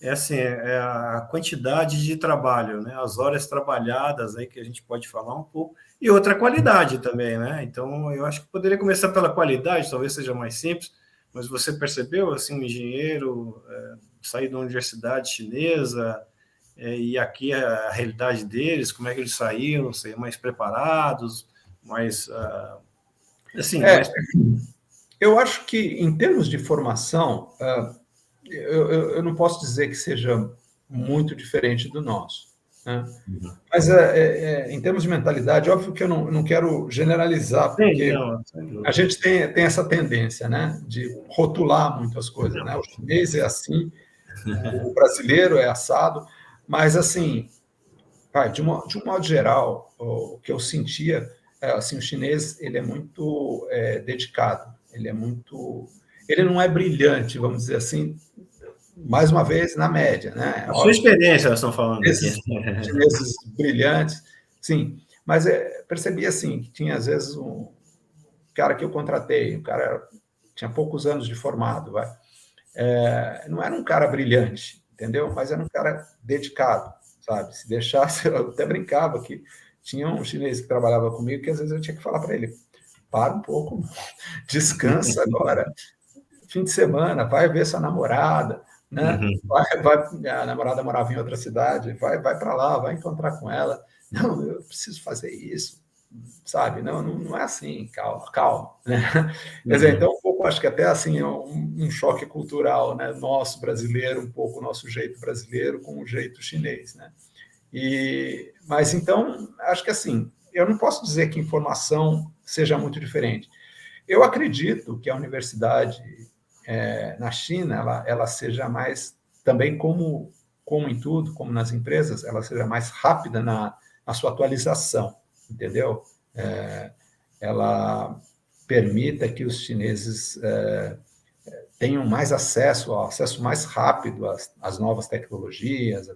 assim, é a quantidade de trabalho, né? As horas trabalhadas aí que a gente pode falar um pouco, e outra qualidade também, né? Então, eu acho que poderia começar pela qualidade, talvez seja mais simples, mas você percebeu, assim, um engenheiro sair da universidade chinesa, e aqui a realidade deles, como é que eles saíram, sei, mais preparados, mais, assim, É, mais... eu acho que, em termos de formação, eu não posso dizer que seja muito diferente do nosso, né? Mas, em termos de mentalidade, óbvio que eu não quero generalizar, Sim, porque não, sem a dúvida. gente tem essa tendência, né, de rotular muito as coisas, né? O chinês é assim, o brasileiro é assado, mas, assim, de um modo geral, o que eu sentia, assim, o chinês, ele é muito dedicado, ele não é brilhante, vamos dizer assim, mais uma vez, na média, né? A sua Óbvio que experiência, nós estamos falando aqui. esses chineses brilhantes, sim, mas percebi, assim, que tinha, às vezes, um cara que eu contratei, o cara tinha poucos anos de formado, não era um cara brilhante, entendeu? Mas era um cara dedicado, sabe? Se deixasse, eu até brincava que tinha um chinês que trabalhava comigo que às vezes eu tinha que falar para ele: para um pouco, descansa agora, fim de semana, vai ver sua namorada, né? Uhum. A namorada morava em outra cidade, vai para lá, vai encontrar com ela. Não, eu preciso fazer isso, sabe? Não é assim, calma, calma, né? Quer dizer, Uhum. então, um pouco, acho que até assim, um choque cultural, né? Nosso brasileiro, um pouco o nosso jeito brasileiro com o jeito chinês, né? Mas então, acho que assim, eu não posso dizer que informação seja muito diferente. Eu acredito que a universidade na China, ela seja mais, também como em tudo, como nas empresas, ela seja mais rápida na sua atualização, entendeu? Ela permita que os chineses tenham mais acesso mais rápido às novas tecnologias,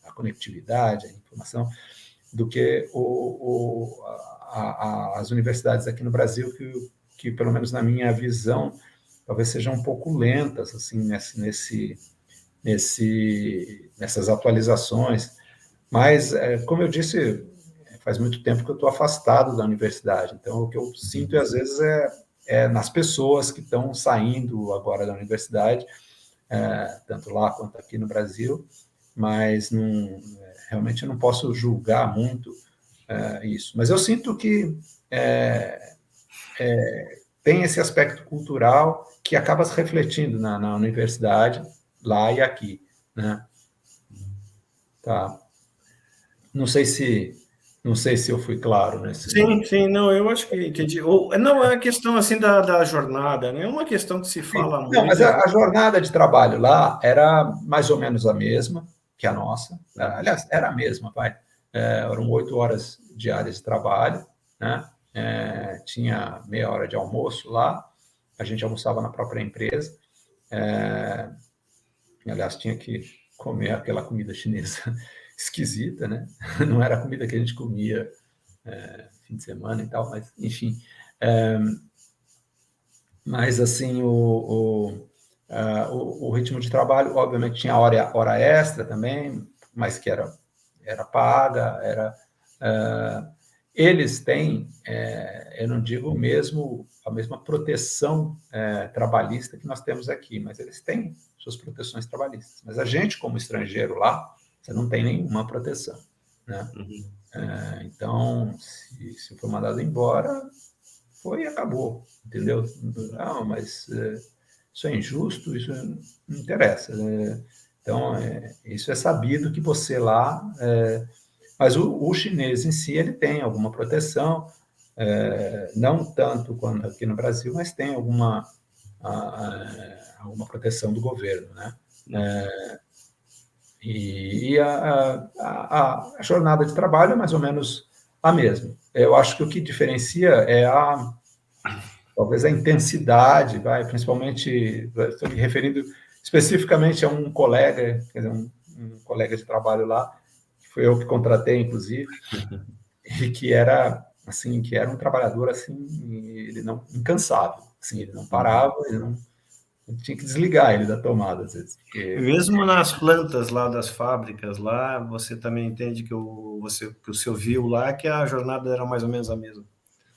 à conectividade, à informação, do que as universidades aqui no Brasil, que, pelo menos na minha visão, talvez sejam um pouco lentas assim nessas atualizações. Mas, como eu disse, faz muito tempo que eu estou afastado da universidade. Então, o que eu sinto, às vezes, é nas pessoas que estão saindo agora da universidade, tanto lá quanto aqui no Brasil, mas realmente eu não posso julgar muito isso. Mas eu sinto que tem esse aspecto cultural que acaba se refletindo na universidade, lá e aqui, né? Tá. Não sei se eu fui claro nesse. Sim, sim, não, eu acho que entendi. Não, é a questão assim da jornada, né? É uma questão que se fala Não, muito. mas a jornada de trabalho lá era mais ou menos a mesma que a nossa. Aliás, era a mesma, vai. Eram 8 horas diárias de trabalho, né? Tinha meia hora de almoço lá. A gente almoçava na própria empresa. Aliás, tinha que comer aquela comida chinesa esquisita, né? Não era a comida que a gente comia fim de semana e tal, mas enfim. Mas assim, o ritmo de trabalho, obviamente, tinha hora extra também, mas que era paga, eles têm, eu não digo mesmo a mesma proteção trabalhista que nós temos aqui, mas eles têm suas proteções trabalhistas. Mas a gente, como estrangeiro lá, você não tem nenhuma proteção, né? Uhum. Então, se for mandado embora, foi e acabou, entendeu? Não, mas isso é injusto, isso não interessa. Então, isso é sabido que você lá... mas o chinês em si, ele tem alguma proteção, não tanto quanto aqui no Brasil, mas tem alguma proteção do governo, né? E a jornada de trabalho é mais ou menos a mesma. Eu acho que o que diferencia é talvez a intensidade, principalmente, estou me referindo especificamente a um colega, quer dizer, um colega de trabalho lá, que foi eu que contratei, inclusive, e que era assim, que era um trabalhador, assim, ele não, incansável, assim, ele não parava, ele tinha que desligar ele da tomada, às vezes, porque... Mesmo nas plantas lá das fábricas, lá, você também entende que que o seu viu lá, que a jornada era mais ou menos a mesma.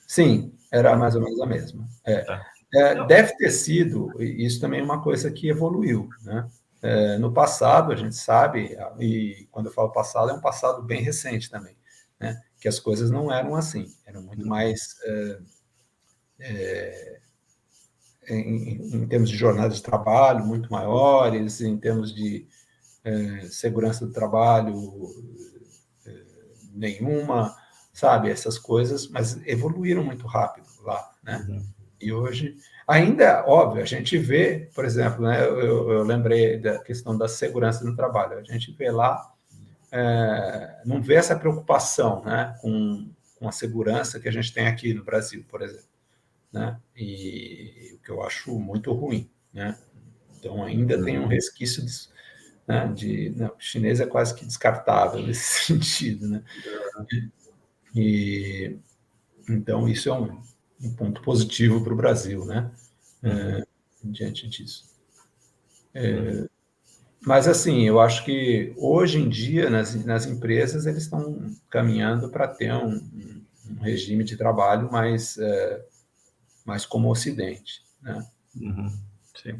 Sim, era mais ou menos a mesma. Tá. Deve ter sido, e isso também é uma coisa que evoluiu, né? No passado, a gente sabe, e quando eu falo passado, é um passado bem recente também, né? Que as coisas não eram assim, eram muito mais em termos de jornada de trabalho muito maiores, em termos de segurança do trabalho nenhuma, sabe, essas coisas, mas evoluíram muito rápido lá, né? E hoje, ainda, óbvio, a gente vê, por exemplo, né, eu lembrei da questão da segurança no trabalho, a gente vê lá, não vê essa preocupação, né, com a segurança que a gente tem aqui no Brasil, por exemplo, né? E o que eu acho muito ruim, né? Então, ainda tem um resquício disso, né, o chinês é quase que descartável nesse sentido, né? E então isso é um ponto positivo para o Brasil, né? Diante disso. Mas assim, eu acho que hoje em dia nas empresas eles estão caminhando para ter um regime de trabalho mais como o Ocidente, né? Sim.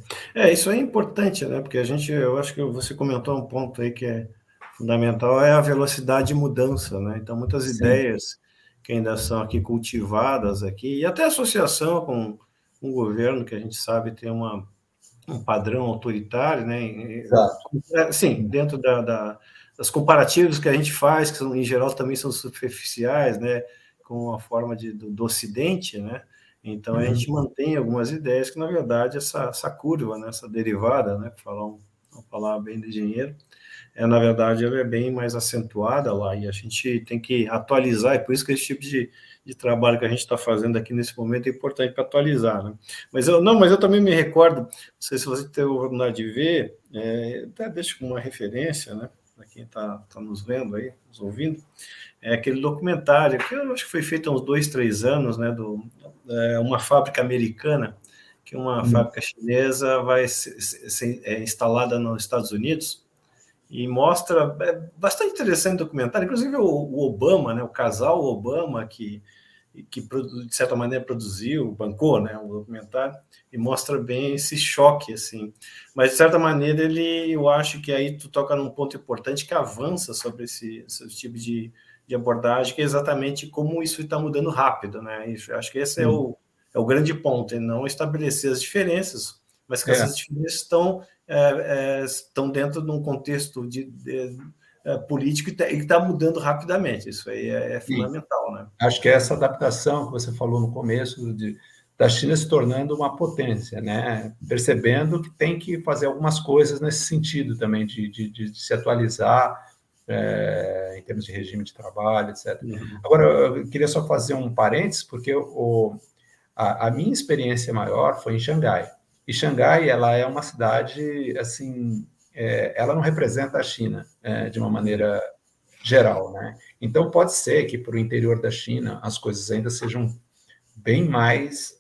Isso é importante, né? Porque eu acho que você comentou um ponto aí que é fundamental, é a velocidade de mudança, né? Então, muitas Sim, ideias que ainda são aqui cultivadas aqui, e até associação com o governo, que a gente sabe tem um padrão autoritário, né? exato. Sim, dentro das comparativos que a gente faz, que são, em geral também são superficiais, né? Com a forma do Ocidente, né? Então, a gente mantém algumas ideias que, na verdade, essa curva, né, essa derivada, né, para falar uma palavra bem de engenheiro, na verdade, ela é bem mais acentuada lá, e a gente tem que atualizar, e por isso que esse tipo de trabalho que a gente está fazendo aqui nesse momento é importante para atualizar, né? Mas eu também me recordo, não sei se você teve a oportunidade de ver, até deixo uma referência, né, para quem está nos vendo aí, nos ouvindo, aquele documentário, que eu acho que foi feito há uns 2, 3 anos, né, uma fábrica americana, que uma fábrica chinesa vai ser instalada nos Estados Unidos, e mostra, bastante interessante o documentário, inclusive o Obama, né, o casal Obama, que de certa maneira produziu, bancou, né, o documentário, e mostra bem esse choque, assim. Mas, de certa maneira, eu acho que aí tu toca num ponto importante que avança sobre esse tipo de abordagem, que é exatamente como isso está mudando rápido, né? Acho que esse é o grande ponto, e não estabelecer as diferenças, mas que essas diferenças estão dentro de um contexto político e está mudando rapidamente. Isso aí é fundamental, né? Acho que é essa adaptação que você falou no começo, da China se tornando uma potência, né? Percebendo que tem que fazer algumas coisas nesse sentido também, de se atualizar em termos de regime de trabalho, etc. Agora, eu queria só fazer um parênteses, porque a minha experiência maior foi em Xangai. E Xangai, ela é uma cidade, assim, ela não representa a China de uma maneira geral, né? Então, pode ser que para o interior da China as coisas ainda sejam bem mais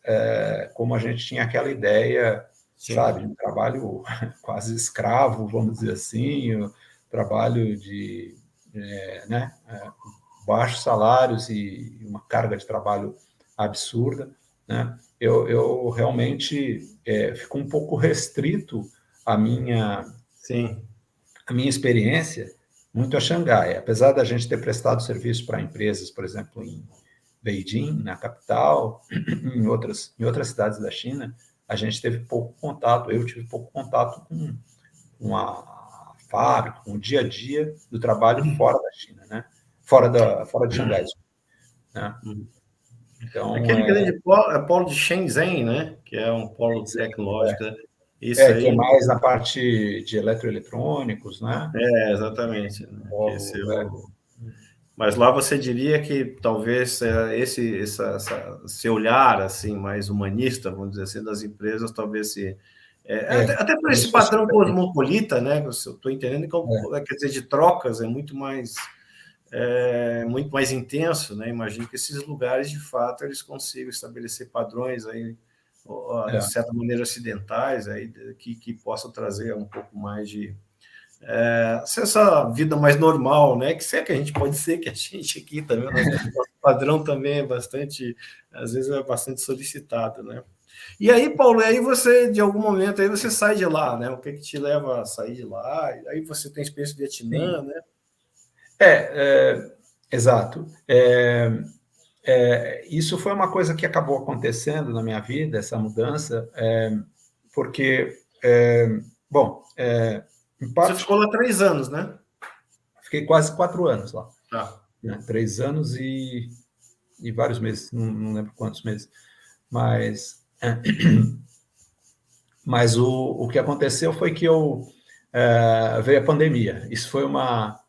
como a gente tinha aquela ideia, sabe, de um trabalho quase escravo, vamos dizer assim, o trabalho né, baixos salários e uma carga de trabalho absurda, né? Eu realmente fico um pouco restrito a Sim. minha experiência muito a Xangai. Apesar da gente ter prestado serviço para empresas, por exemplo, em Beijing, na capital, em outras cidades da China, a gente teve pouco contato, eu tive pouco contato com a fábrica, com o dia a dia do trabalho fora da China, né? Fora de Xangai, né? Então, Aquele grande polo de Shenzhen, né? Que é um polo tecnológico, né? Isso que é aí. mais na parte de eletroeletrônicos, né? Exatamente. Né? Que Polo, Mas lá você diria que talvez esse olhar assim mais humanista, vamos dizer assim, das empresas, talvez até por esse isso fosse padrão cosmopolita, né? Eu estou entendendo que quer dizer de trocas é muito mais muito mais intenso, né? Imagino que esses lugares, de fato, eles consigam estabelecer padrões aí, de certa maneira, ocidentais, aí, que possam trazer um pouco mais de essa vida mais normal, né? Que se é que a gente pode ser, que a gente aqui também, nosso padrão também é bastante, às vezes é bastante solicitado, né? E aí, Paulo, aí você, de algum momento, aí você sai de lá, né? O que te leva a sair de lá? Aí você tem experiência no Vietnã, né? Exato. Isso foi uma coisa que acabou acontecendo na minha vida, essa mudança, porque, bom, em parte... Você ficou lá 3 anos, né? Fiquei quase 4 anos lá. Ah. Né? 3 anos e vários meses, não lembro quantos meses. Mas o que aconteceu foi que veio a pandemia. Isso foi uma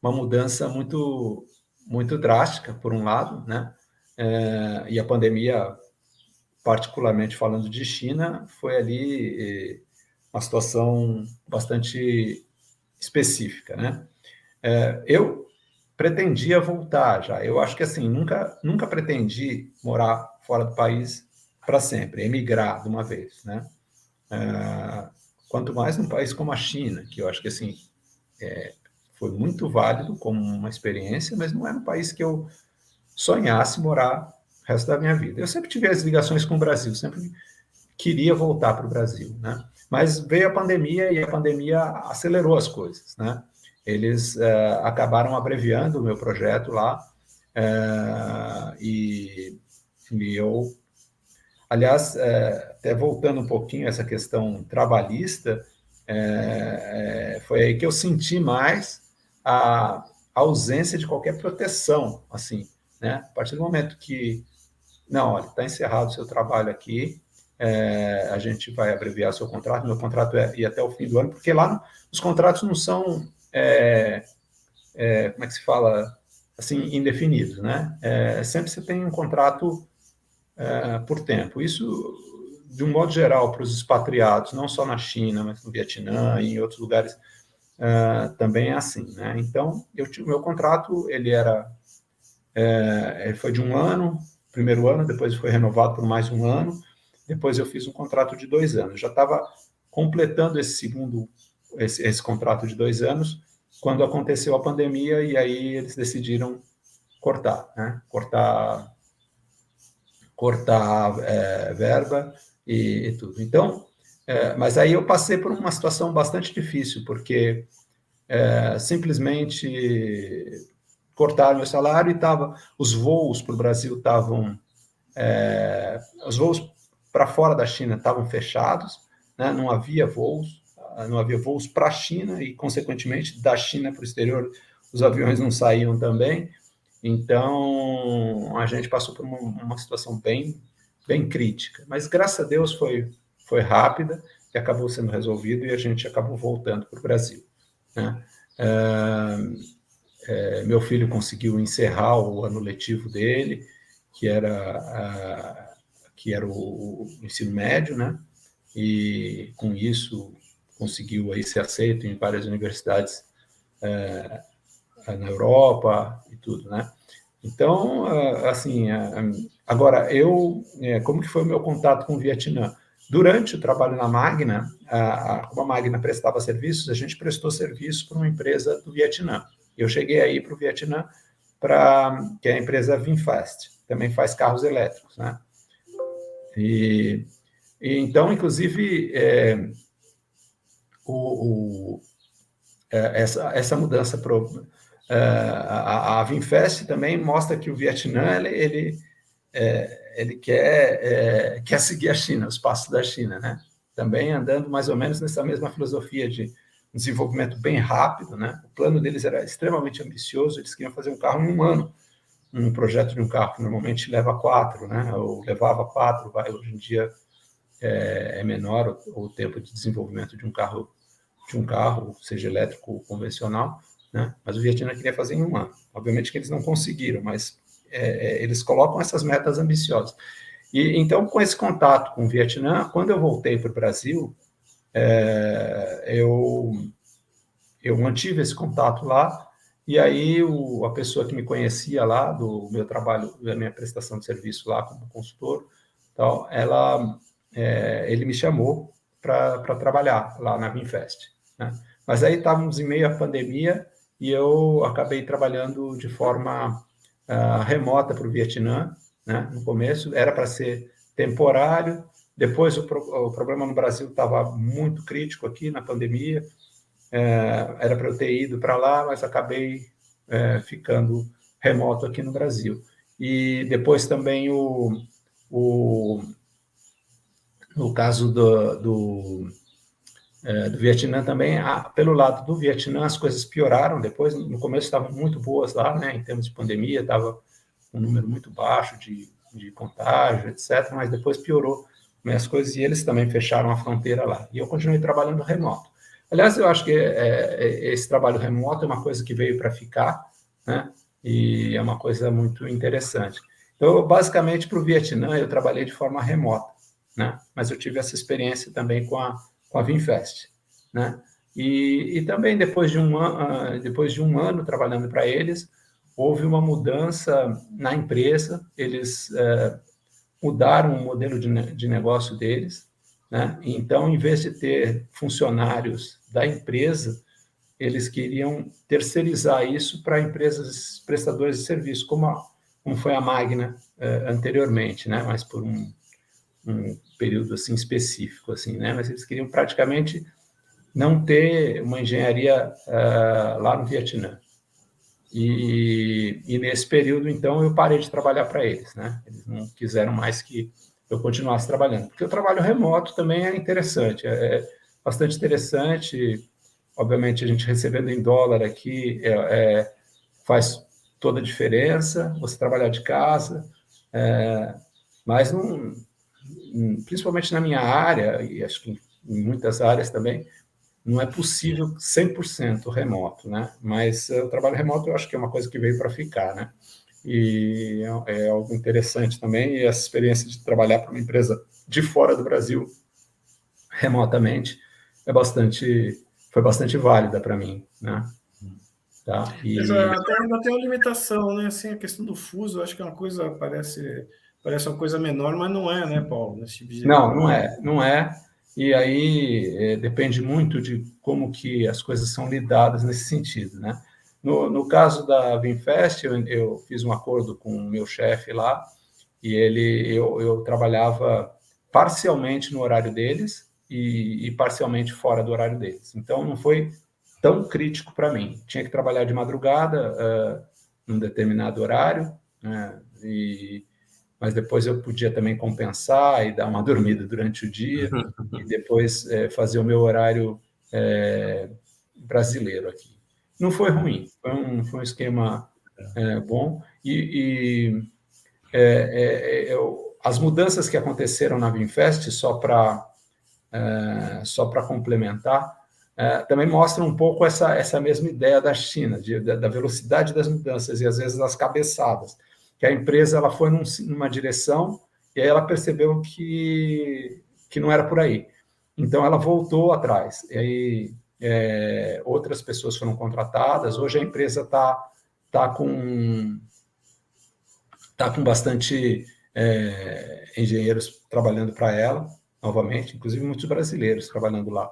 mudança muito, muito drástica, por um lado, né? E a pandemia, particularmente falando de China, foi ali uma situação bastante específica, né? Eu pretendia voltar já. Eu acho que assim, nunca pretendi morar fora do país para sempre, emigrar de uma vez, né? Quanto mais num país como a China, que eu acho que assim foi muito válido como uma experiência, mas não era um país que eu sonhasse morar o resto da minha vida. Eu sempre tive as ligações com o Brasil, sempre queria voltar para o Brasil, né? Mas veio a pandemia e a pandemia acelerou as coisas, né? Eles acabaram abreviando o meu projeto lá e eu, aliás, até voltando um pouquinho a essa questão trabalhista, foi aí que eu senti mais a ausência de qualquer proteção, assim, né? A partir do momento que, não, olha, está encerrado o seu trabalho aqui, a gente vai abreviar seu contrato, meu contrato ia até o fim do ano, porque lá os contratos não são, como é que se fala, assim, indefinidos, né? Sempre você tem um contrato por tempo. Isso, de um modo geral, para os expatriados, não só na China, mas no Vietnã e em outros lugares, também é assim, né? Então, o meu contrato, ele foi de 1 ano, primeiro ano, depois foi renovado por mais 1 ano, depois eu fiz um contrato de 2 anos. Já estava completando esse contrato de 2 anos, quando aconteceu a pandemia, e aí eles decidiram cortar, né? Cortar verba e tudo. Então, mas aí eu passei por uma situação bastante difícil, porque simplesmente cortaram meu salário e os voos para o Brasil estavam... os voos para fora da China estavam fechados, né? Não havia voos para a China e, consequentemente, da China para o exterior, os aviões não saíam também. Então, a gente passou por uma situação bem, bem crítica. Mas, graças a Deus, foi rápida e acabou sendo resolvido e a gente acabou voltando para o Brasil, né? Meu filho conseguiu encerrar o ano letivo dele, que era o ensino médio, né? E, com isso, conseguiu aí ser aceito em várias universidades na Europa e tudo, né? Então, assim, agora, como que foi o meu contato com o Vietnã? Durante o trabalho na Magna, como a Magna prestava serviços, a gente prestou serviço para uma empresa do Vietnã. Eu cheguei aí para o Vietnã, que é a empresa VinFast, também faz carros elétricos, né? E então, inclusive, essa mudança a VinFast também mostra que o Vietnã ele quer seguir a China, os passos da China, né? Também andando mais ou menos nessa mesma filosofia de desenvolvimento bem rápido, né? O plano deles era extremamente ambicioso, eles queriam fazer um carro em 1 ano, um projeto de um carro que normalmente leva 4, né? Ou levava 4, hoje em dia é menor o tempo de desenvolvimento de um carro, seja elétrico ou convencional, né? Mas o Vietnã queria fazer em 1 ano. Obviamente que eles não conseguiram, mas eles colocam essas metas ambiciosas. E então, com esse contato com o Vietnã, quando eu voltei para o Brasil, eu mantive esse contato lá E aí a pessoa que me conhecia lá, do meu trabalho, da minha prestação de serviço lá como consultor, tal, ele me chamou para trabalhar lá na Vinfest, né? Mas aí estávamos em meio à pandemia e eu acabei trabalhando de forma remota para o Vietnã, né? No começo era para ser temporário, depois o problema no Brasil estava muito crítico aqui na pandemia, era para eu ter ido para lá, mas acabei ficando remoto aqui no Brasil. E depois também no caso do Vietnã também, pelo lado do Vietnã, as coisas pioraram depois. No começo estavam muito boas lá, né, em termos de pandemia, estava um número muito baixo de contágio, etc., mas depois piorou, né, as coisas, e eles também fecharam a fronteira lá. E eu continuei trabalhando remoto. Aliás, eu acho que esse trabalho remoto é uma coisa que veio para ficar, né, e é uma coisa muito interessante. Então, basicamente, para o Vietnã, eu trabalhei de forma remota, né, mas eu tive essa experiência também com a Vinfest, né? E também depois de um ano trabalhando para eles, houve uma mudança na empresa, eles mudaram o modelo de negócio deles, né? Então, em vez de ter funcionários da empresa, eles queriam terceirizar isso para empresas prestadoras de serviço, como foi a Magna anteriormente, né? Mas por um período assim específico, assim, né? Mas eles queriam praticamente não ter uma engenharia lá no Vietnã. E nesse período, então, eu parei de trabalhar para eles, né? Eles não quiseram mais que eu continuasse trabalhando, porque o trabalho remoto também é interessante, é bastante interessante. Obviamente, a gente recebendo em dólar aqui faz toda a diferença, você trabalhar de casa, mas não, principalmente na minha área, e acho que em muitas áreas também, não é possível 100% remoto, né? Mas o trabalho remoto eu acho que é uma coisa que veio para ficar, né? E é algo interessante também, e essa experiência de trabalhar para uma empresa de fora do Brasil remotamente foi bastante válida para mim, né? Tá? Exato, ainda tem uma limitação, né? Assim, a questão do fuso, eu acho que é uma coisa, parece uma coisa menor, mas não é, né, Paulo? Nesse tipo de Não é. E aí depende muito de como que as coisas são lidadas nesse sentido, né? No caso da Vinfest, eu fiz um acordo com o meu chefe lá e eu trabalhava parcialmente no horário deles e parcialmente fora do horário deles. Então, não foi tão crítico para mim. Tinha que trabalhar de madrugada, num determinado horário, né? Mas depois eu podia também compensar e dar uma dormida durante o dia e depois fazer o meu horário brasileiro aqui. Não foi ruim, foi um esquema bom. As mudanças que aconteceram na Vinfest, só para complementar, também mostram um pouco essa mesma ideia da China, da velocidade das mudanças e às vezes das cabeçadas, que a empresa ela foi numa direção e aí ela percebeu que não era por aí. Então ela voltou atrás. E aí outras pessoas foram contratadas. Hoje a empresa tá com bastante engenheiros trabalhando para ela novamente, inclusive muitos brasileiros trabalhando lá,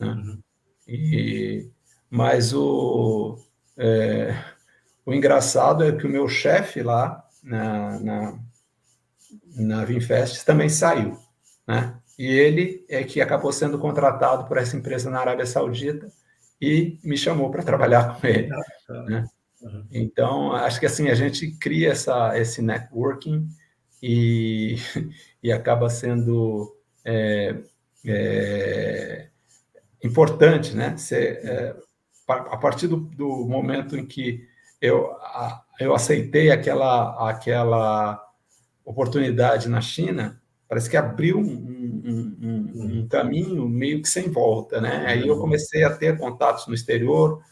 né? Uhum. Mas o engraçado é que o meu chefe lá na Vinfest também saiu, né? E ele é que acabou sendo contratado por essa empresa na Arábia Saudita e me chamou para trabalhar com ele, né? Então, acho que assim a gente cria esse networking e acaba sendo importante, né? A partir do momento em que eu aceitei aquela oportunidade na China, parece que abriu um caminho meio que sem volta, né? Aí eu comecei a ter contatos no exterior,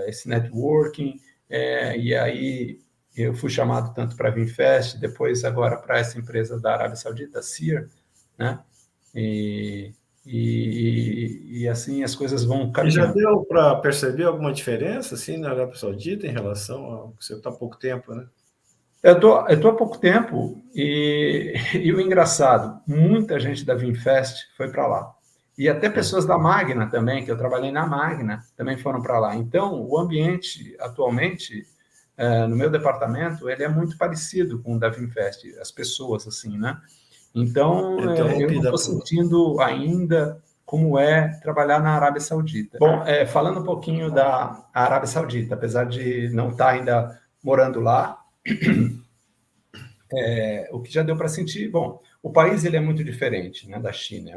esse networking, e aí eu fui chamado tanto para a Vinfest, depois agora para essa empresa da Arábia Saudita, Sear, né? e assim as coisas vão E já caminhando. deu para perceber alguma diferença assim na Arábia Saudita em relação ao que você está há pouco tempo, né? Eu tô há pouco tempo e o engraçado, muita gente da Vinfest foi para lá. E até pessoas da Magna também, que eu trabalhei na Magna, também foram para lá. Então, o ambiente atualmente, no meu departamento, ele é muito parecido com o da Vinfest, as pessoas, assim, né? Então, eu não Interrompida estou por... sentindo ainda como é trabalhar na Arábia Saudita. Bom, falando um pouquinho da Arábia Saudita, apesar de não estar ainda morando lá, o que já deu para sentir, bom, o país ele é muito diferente, né, da China,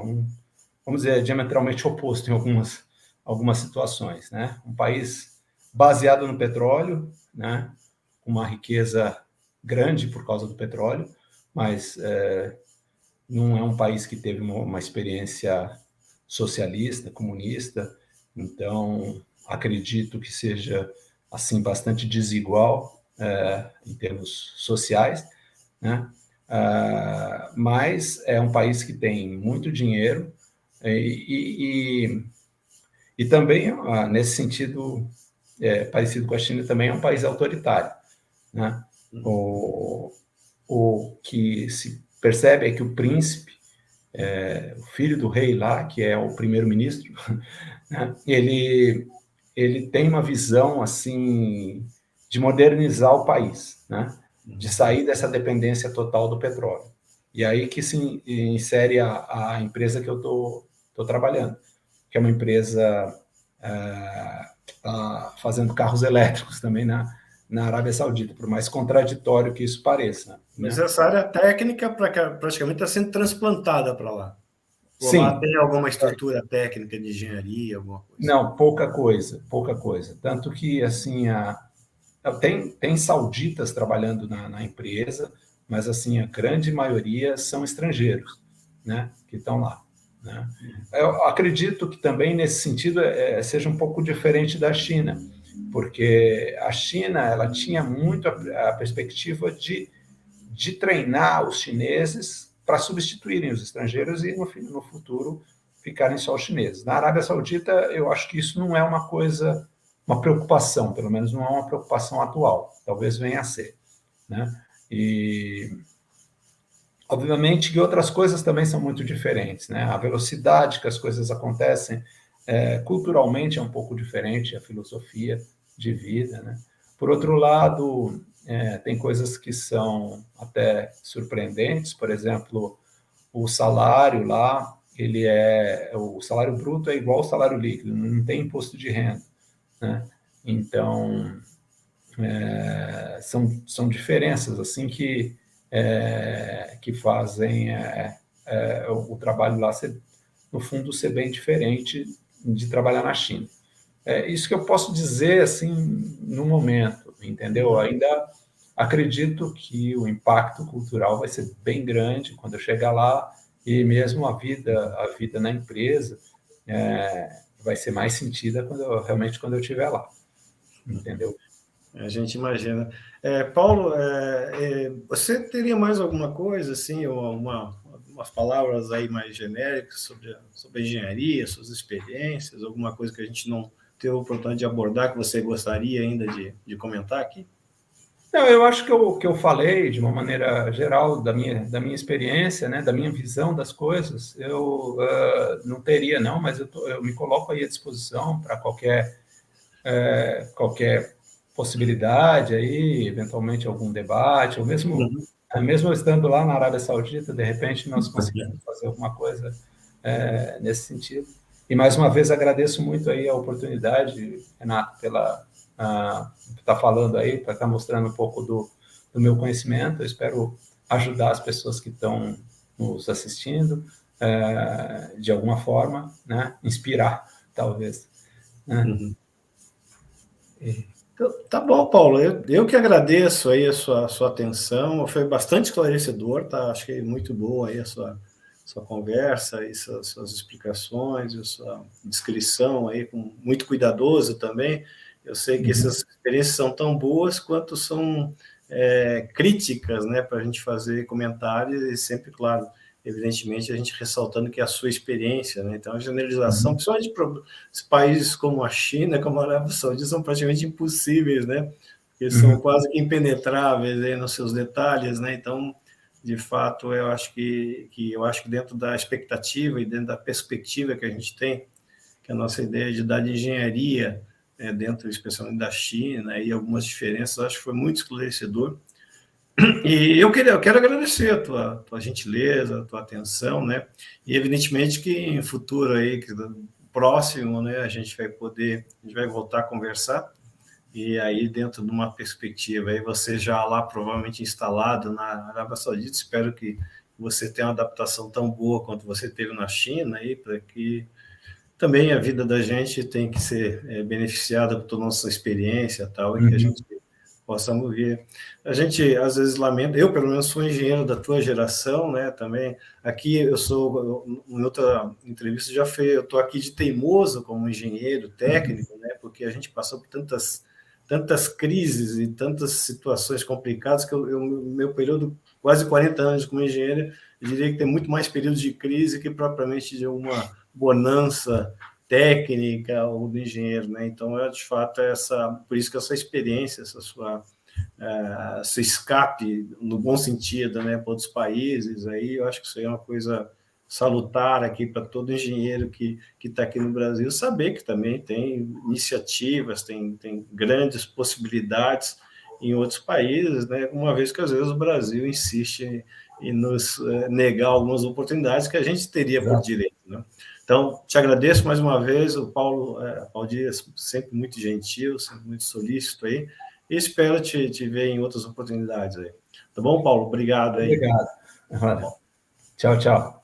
vamos dizer, diametralmente oposto em algumas situações, né? Um país baseado no petróleo, né, com uma riqueza grande por causa do petróleo, mas não é um país que teve uma experiência socialista, comunista, então acredito que seja assim bastante desigual em termos sociais, né? Mas é um país que tem muito dinheiro e também, nesse sentido, parecido com a China, também é um país autoritário, né? O que se percebe é que o príncipe, o filho do rei lá, que é o primeiro-ministro, né? Ele tem uma visão assim de modernizar o país, né? De sair dessa dependência total do petróleo. E aí que se insere a empresa que eu estou trabalhando, que é uma empresa fazendo carros elétricos também na Arábia Saudita, por mais contraditório que isso pareça. Mas Né? essa área técnica praticamente está sendo transplantada para lá. Ou lá Sim, tem alguma estrutura técnica de engenharia, alguma coisa? não, pouca coisa, pouca coisa. Tanto que, assim, tem sauditas trabalhando na empresa, mas, assim, a grande maioria são estrangeiros, né, que estão lá. Né? Eu acredito que também, nesse sentido, seja um pouco diferente da China, porque a China ela tinha muito a perspectiva de treinar os chineses para substituírem os estrangeiros e, no futuro, ficarem só os chineses. Na Arábia Saudita, eu acho que isso não é uma coisa, uma preocupação, pelo menos não é uma preocupação atual. Talvez venha a ser. Né? E, obviamente, que outras coisas também são muito diferentes. Né? A velocidade que as coisas acontecem, culturalmente, é um pouco diferente, a filosofia de vida. Né? Por outro lado, tem coisas que são até surpreendentes, por exemplo, o salário lá, o salário bruto é igual ao salário líquido, não tem imposto de renda, né? Então, são diferenças assim que fazem o trabalho lá ser, no fundo, ser bem diferente de trabalhar na China. Isso que eu posso dizer assim no momento, entendeu? Ainda acredito que o impacto cultural vai ser bem grande quando eu chegar lá e mesmo a vida na empresa vai ser mais sentida realmente quando eu estiver lá, entendeu? A gente imagina. Paulo, você teria mais alguma coisa, assim, ou umas palavras aí mais genéricas sobre a engenharia, suas experiências, alguma coisa que a gente não teve a oportunidade de abordar, que você gostaria ainda de comentar aqui? Não, eu acho que eu falei de uma maneira geral da minha experiência, né, da minha visão das coisas. Eu não teria, não, mas eu me coloco aí à disposição para qualquer possibilidade aí, eventualmente algum debate, ou mesmo eu estando lá na Arábia Saudita, de repente nós conseguimos fazer alguma coisa nesse sentido. E mais uma vez agradeço muito aí a oportunidade, Renato, estar falando aí, para estar mostrando um pouco do meu conhecimento. Eu espero ajudar as pessoas que estão nos assistindo de alguma forma, né? Inspirar, talvez. Né? Uhum. Tá bom, Paulo. Eu que agradeço aí a sua atenção. Foi bastante esclarecedor, tá? Achei muito boa aí a sua conversa e suas explicações, a sua descrição aí, muito cuidadosa também. Eu sei que essas experiências são tão boas quanto são críticas, né, para a gente fazer comentários e sempre, claro, evidentemente, a gente ressaltando que é a sua experiência, né? Então, a generalização, principalmente para os países como a China, como a Arábia Saudita, são praticamente impossíveis, né? Porque são quase que impenetráveis aí nos seus detalhes, né? Então, de fato, eu acho que dentro da expectativa e dentro da perspectiva que a gente tem, que a nossa ideia de dar de engenharia, dentro especialmente da China, e algumas diferenças, acho que foi muito esclarecedor. E eu quero agradecer a tua gentileza, a tua atenção, né? E evidentemente que em futuro aí, próximo, né, a gente vai voltar a conversar, e aí dentro de uma perspectiva, aí você já lá provavelmente instalado na Arábia Saudita, espero que você tenha uma adaptação tão boa quanto você teve na China, aí, para que também a vida da gente tem que ser beneficiada por toda a nossa experiência tal, e que a gente possamos ver. A gente, às vezes, lamenta, eu, pelo menos, sou engenheiro da tua geração, né, também. Aqui, em outra entrevista, eu estou aqui de teimoso como engenheiro técnico, né, porque a gente passou por tantas crises e tantas situações complicadas que meu período, quase 40 anos como engenheiro, eu diria que tem muito mais períodos de crise que propriamente de uma bonança técnica ou do engenheiro, né? Então, de fato, por isso que essa experiência, essa sua seu escape, no bom sentido, né, para outros países, aí eu acho que isso aí é uma coisa salutar aqui para todo engenheiro que está aqui no Brasil, saber que também tem iniciativas, tem grandes possibilidades em outros países, né, uma vez que às vezes o Brasil insiste em nos negar algumas oportunidades que a gente teria por direito, né? Então, te agradeço mais uma vez, o Paulo Dias, sempre muito gentil, sempre muito solícito aí, e espero te ver em outras oportunidades aí. Tá bom, Paulo? Obrigado aí. Obrigado. Tchau, tchau.